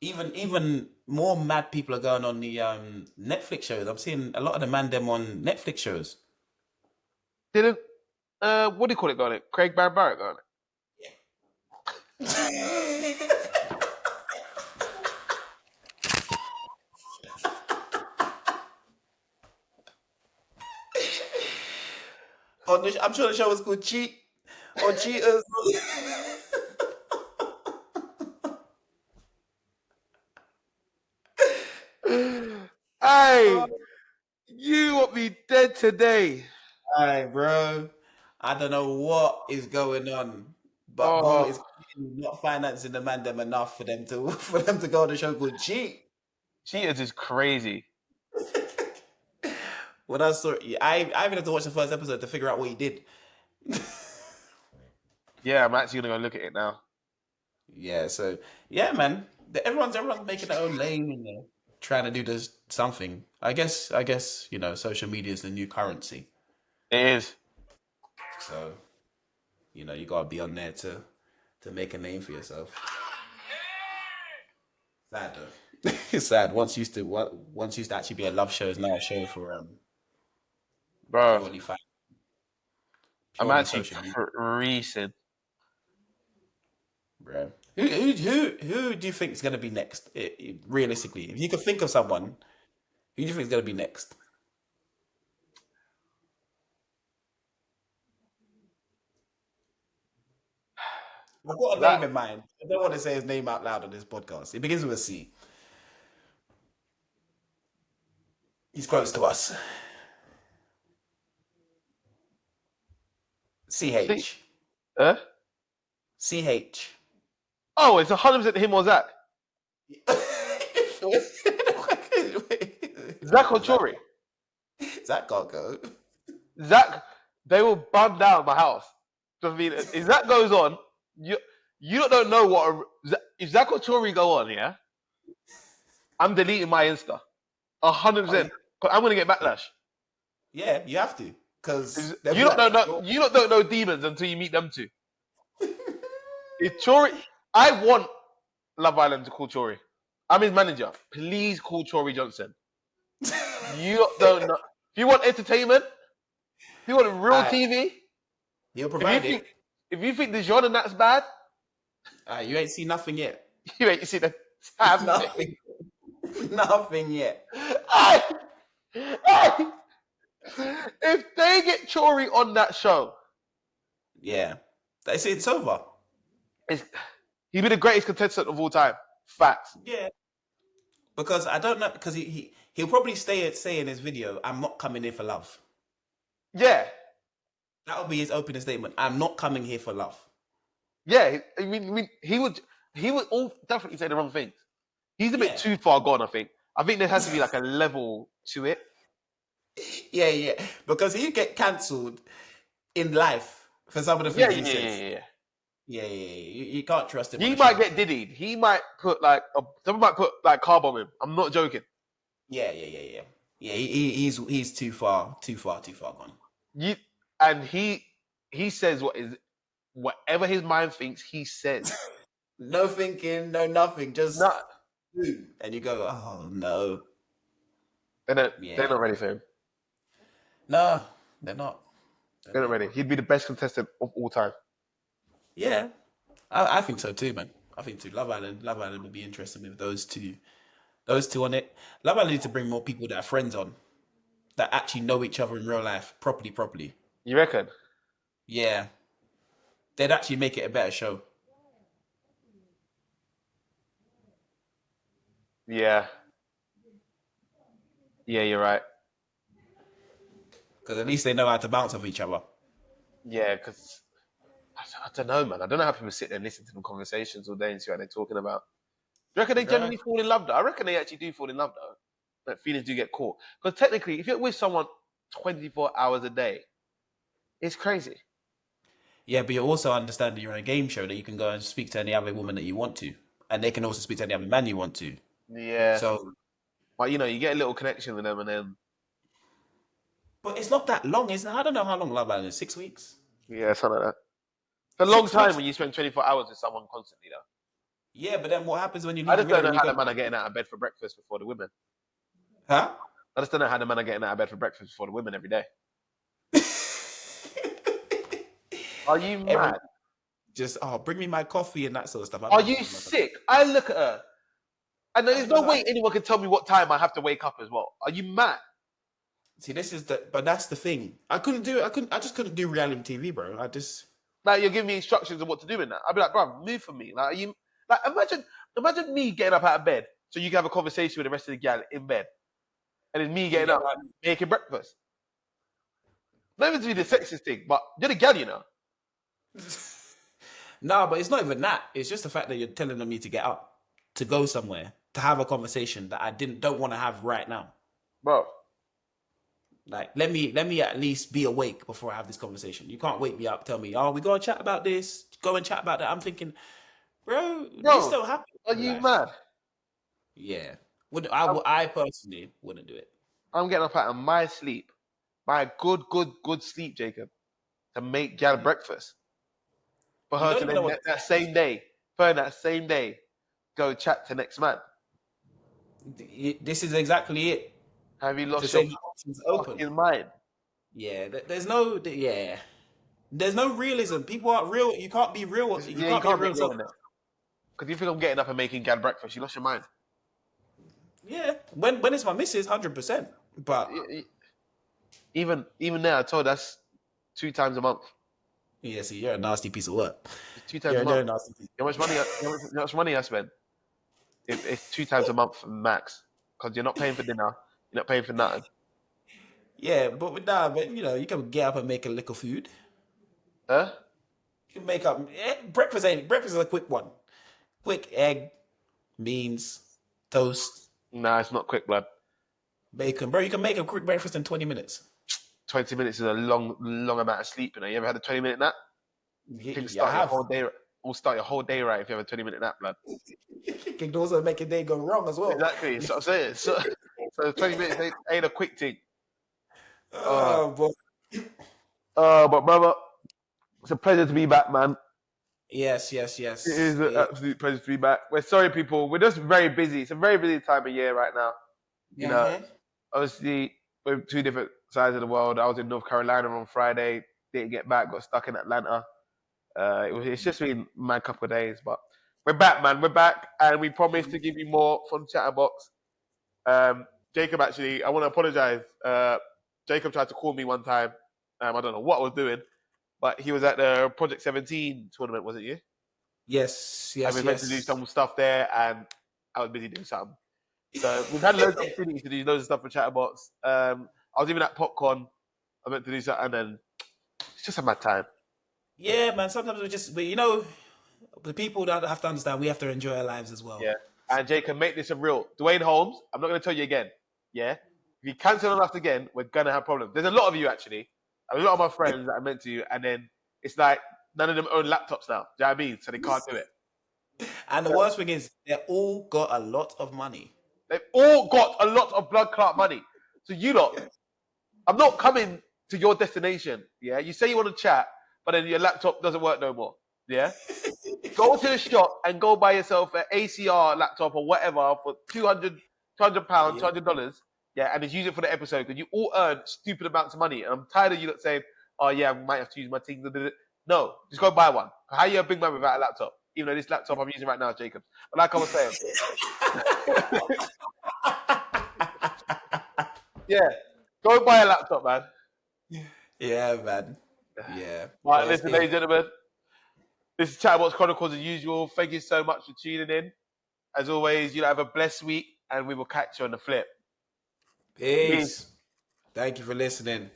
S2: even more mad people are going on the Netflix shows. I'm seeing a lot of the man them on Netflix shows.
S1: Didn't what do you call it? Got it? Craig Barrett got it.
S2: I'm sure the show was called Cheat or Cheaters.
S1: Hey, you want me dead today?
S2: Hey, bro. I don't know what is going on, but Bo is not financing the man them enough for them to go on a show called Cheat.
S1: Cheaters is crazy.
S2: When I saw it, I even had to watch the first episode to figure out what he did.
S1: Yeah, I'm actually gonna go look at it now.
S2: Yeah, so yeah, man. Everyone's making their own lane and trying to do this something. I guess social media is the new currency.
S1: It is.
S2: So, you gotta be on there to make a name for yourself. Sad though. It's sad. Once used to actually be a love show, is now a show for
S1: Bro,
S2: purely fan.
S1: I'm actually freezing.
S2: Bro, who do you think is gonna be next? Realistically, if you could think of someone, who do you think is gonna be next? I've got a name in mind. I don't want to say his name out loud on this podcast. It begins with a C. He's close to us. CH. CH.
S1: Oh, it's 100% him or Zach. Zach or Chori?
S2: Zach can't go.
S1: Zach, they will burn down my house. I mean, if that goes on, you don't know what. If Zach or Chori go on, yeah, I'm deleting my Insta. 100%. I'm gonna get backlash.
S2: Yeah, you have to, because
S1: you don't know demons until you meet them two. If Chori, I want Love Island to call Chori. I'm his manager. Please call Chori Johnson. You don't know. If you want entertainment, if you want real TV,
S2: he'll provide it.
S1: If you think the genre that's bad,
S2: you ain't seen nothing yet.
S1: You ain't seen
S2: nothing. Nothing yet.
S1: Hey! If they get Chori on that show,
S2: yeah, it's over.
S1: He'd be the greatest contestant of all time. Facts.
S2: Yeah. Because I don't know, because he'll probably say in his video, "I'm not coming here for love."
S1: Yeah.
S2: That'll be his opening statement. I'm not coming here for love.
S1: Yeah, I mean, he would all definitely say the wrong things. He's a bit too far gone, I think. I think there has to be like a level to it.
S2: Yeah. Because he'd get cancelled in life for some of the things he says. Yeah. You can't trust him.
S1: He might get diddied. He might put someone might put carb on him. I'm not joking.
S2: Yeah. Yeah, he's too far gone.
S1: And he says whatever his mind thinks he says.
S2: No thinking, no nothing, just
S1: No,
S2: boom. And you go, oh no.
S1: they're
S2: Yeah.
S1: not ready for him.
S2: No, they're not.
S1: They're not ready. He'd be the best contestant of all time.
S2: Yeah. I think so too, man. I think too. Love Island would be interesting with those two. Those two on it. Love Island need to bring more people that are friends on, that actually know each other in real life, properly.
S1: You reckon?
S2: Yeah. They'd actually make it a better show.
S1: Yeah. Yeah, you're right.
S2: Because at least they know how to bounce off each other.
S1: Yeah, because I don't know, man. I don't know how people sit there and listen to them conversations all day and see what they're talking about. Do you reckon they
S2: Right.
S1: genuinely fall in love, though? I reckon they actually do fall in love, though. That feelings do get caught. Because technically, if you're with someone 24 hours a day, it's crazy.
S2: Yeah, but you also understand that you're on a game show that you can go and speak to any other woman that you want to. And they can also speak to any other man you want to.
S1: Yeah.
S2: So,
S1: But, you get a little connection with them and then,
S2: but it's not that long, isn't it? I don't know how long Love Island is. 6 weeks?
S1: yeah, something like that. It's a long
S2: 6
S1: time
S2: weeks?
S1: when you spend 24 hours with someone constantly, though.
S2: Yeah, but then what happens when you
S1: I
S2: leave
S1: just
S2: the
S1: don't
S2: villa
S1: know
S2: and you
S1: how
S2: go,
S1: the men are getting out of bed for breakfast before the women.
S2: huh?
S1: I just don't know how the men are getting out of bed for breakfast before the women every day. Are you
S2: Everyone
S1: mad?
S2: just, oh, bring me my coffee and that sort of stuff.
S1: Are you sick? I look at her, and there's no way
S2: I-
S1: anyone can tell me what time I have to wake up as well. Are you mad?
S2: See, but that's the thing. I couldn't do it. I just couldn't do reality TV, bro.
S1: Like you're giving me instructions on what to do in that. I'd be like, bro, move for me. Like, are you like imagine me getting up out of bed so you can have a conversation with the rest of the gal in bed, and then me getting
S2: Yeah,
S1: up making breakfast. Not even to be the sexist thing, but you're the gal,
S2: No, but it's not even that. It's just the fact that you're telling me to get up, to go somewhere, to have a conversation that I don't want to have right now.
S1: bro.
S2: Like, let me at least be awake before I have this conversation. You can't wake me up, tell me, oh, we gotta chat about this, go and chat about that. I'm thinking, bro, this don't happen
S1: Are
S2: in
S1: you
S2: life.
S1: mad?
S2: Yeah.
S1: I'm,
S2: I personally wouldn't do it.
S1: I'm getting up out of my sleep, my good sleep, Jacob, to make gal breakfast for
S2: You
S1: her
S2: don't
S1: to
S2: even know
S1: then
S2: what
S1: that same day, go chat to next man.
S2: this is exactly it.
S1: Have you
S2: To
S1: lost your
S2: say the options open.
S1: fucking mind?
S2: Yeah, there's no yeah. There's no realism. People aren't real. You can't be real. You
S1: Yeah, you
S2: can't be a
S1: can't be
S2: real
S1: real
S2: self.
S1: in it. Because you think I'm getting up and making gal breakfast, you lost your mind.
S2: Yeah. When it's my missus, 100%. But
S1: Even now, I told that's 2 times a month.
S2: yeah, see, you're a nasty piece of work.
S1: It's 2 times
S2: You're
S1: a month.
S2: a nasty piece.
S1: How much money? How much money I spend? It's 2 times a month max. Because you're not paying for dinner. You're not paying for nothing.
S2: Yeah, but you can get up and make a little food.
S1: Huh?
S2: You can make up breakfast. Breakfast is a quick one. Quick egg, beans, toast,
S1: Nah, it's not quick, blood.
S2: bacon, bro. You can make a quick breakfast in 20 minutes.
S1: 20 minutes is a long amount of sleep. You ever had a 20-minute nap?
S2: Yeah,
S1: Things
S2: I
S1: start your
S2: have.
S1: whole day. Will start your whole day right if you have a 20-minute nap, blood.
S2: It can also make a day go wrong as well.
S1: Exactly. That's what I'm saying. So 20 minutes ain't a quick thing.
S2: But
S1: But brother, it's a pleasure to be back, man.
S2: yes.
S1: It is an absolute pleasure to be back. We're sorry, people. We're just very busy. It's a very busy time of year right now. You know, obviously, we're two different sides of the world. I was in North Carolina on Friday. Didn't get back. Got stuck in Atlanta. It's just been a mad couple of days. But we're back, man. We're back. And we promise to give you more from Chatterbox. Jacob, actually, I want to apologize. Jacob tried to call me one time. I don't know what I was doing. But he was at the Project 17 tournament, wasn't you?
S2: Yes.
S1: I was meant to do some stuff there, and I was busy doing something. So we've had loads of opportunities to do loads of stuff for Chatterbox. I was even at PopCon. I meant to do something, and then it's just a mad time.
S2: Yeah, man. Sometimes the people that have to understand, we have to enjoy our lives as well.
S1: Yeah. And Jacob, make this a real. Dwayne Holmes, I'm not going to tell you again. Yeah. If you cancel on us again, we're going to have problems. There's a lot of you, actually. A lot of my friends that I meant to you, and then it's like none of them own laptops now. Do you know what I mean? So they can't do it.
S2: And the worst thing is, they all got a lot of money.
S1: They've all got a lot of blood clot money. So you lot, I'm not coming to your destination. Yeah, you say you want to chat, but then your laptop doesn't work no more. Yeah, Go to the shop and go buy yourself an ACR laptop or whatever for £200, $200, yeah, and just use it for the episode because you all earn stupid amounts of money. And I'm tired of you lot saying, "Oh yeah, I might have to use my thing." No, just go buy one. How are you a big man without a laptop? Even though this laptop I'm using right now is Jacob's. But like I was saying, yeah, go buy a laptop, man.
S2: Yeah, man. Yeah.
S1: Right, listen, ladies and gentlemen, this is Chatterbox Chronicles as usual. Thank you so much for tuning in. As always, you have a blessed week, and we will catch you on the flip.
S2: Peace. Thank you for listening.